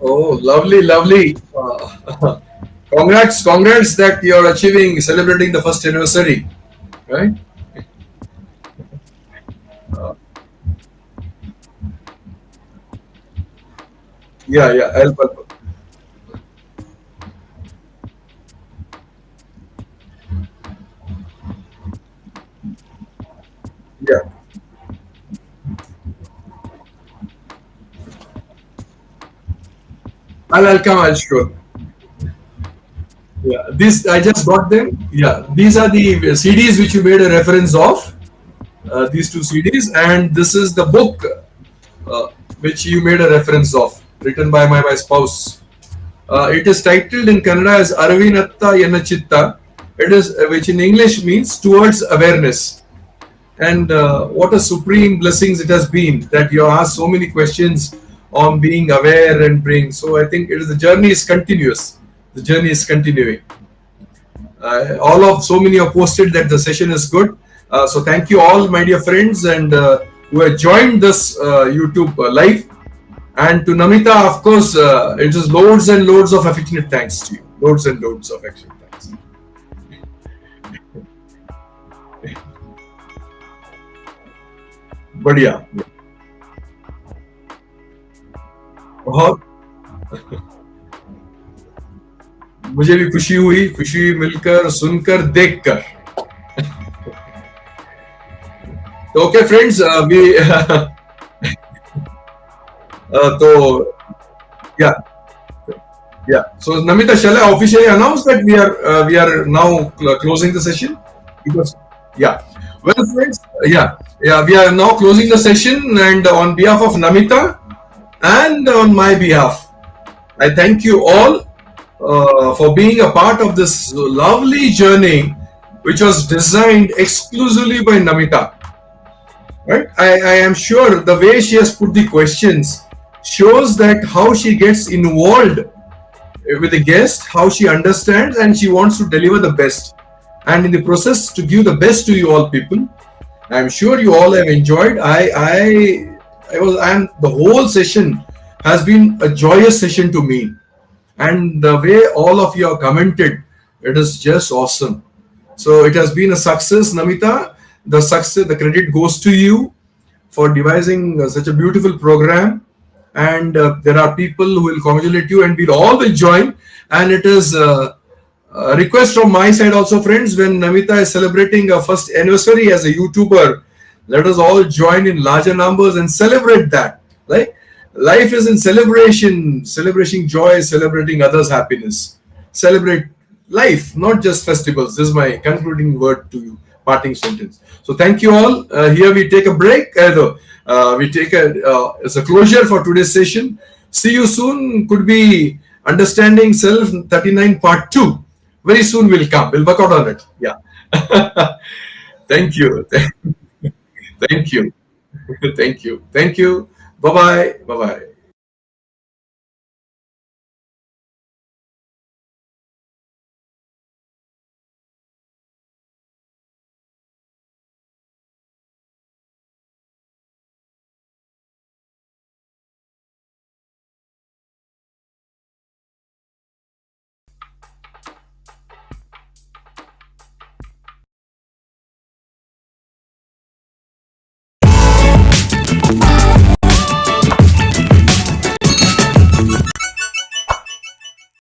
Oh, lovely. Congrats that you're celebrating the first anniversary, right? Yeah, help. Yeah, I'll come, I'll sure. Yeah, these I just got them. Yeah, these are the CDs which you made a reference of. These two CDs, and this is the book uh, which you made a reference of, written by my spouse. It is titled in Kannada as Arvinatta Yanachitta. It is which in English means towards awareness. And what a supreme blessings it has been that you asked so many questions on being aware and being. So I think the journey is continuous. The journey is continuing. All of so many have posted that the session is good. So thank you all, my dear friends, and who have joined this YouTube live. And to Namita, of course, it is loads and loads of affectionate thanks to you. Loads and loads of affectionate thanks. बढ़िया बहुत मुझे भी खुशी मिलकर सुनकर देखकर तो okay friends we तो yeah so Namita, shall I officially announce that we are now closing the session because well friends we are now closing the session, and on behalf of Namita and on my behalf I thank you all for being a part of this lovely journey which was designed exclusively by Namita. right? I am sure the way she has put the questions shows that how she gets involved with the guest, how she understands, and she wants to deliver the best. And in the process, to give the best to you all people. I'm sure you all have enjoyed. And the whole session has been a joyous session to me. And the way all of you have commented, it is just awesome. So it has been a success, Namita. The success, the credit goes to you for devising such a beautiful program. And there are people who will congratulate you, and we'll all will join. And it is a request from my side also, friends, when Namita is celebrating her first anniversary as a YouTuber, let us all join in larger numbers and celebrate that. Like, life is in celebration, celebrating joy, celebrating others' happiness. Celebrate life, not just festivals. This is my concluding word to you, parting sentence. So thank you all. Here we take a break. We take as a closure for today's session. See you soon. Could be Understanding Self 39 Part 2. Very soon will come. We'll work out on it. Yeah. Thank you. Thank you. Thank you. Thank you. Bye-bye. Bye-bye.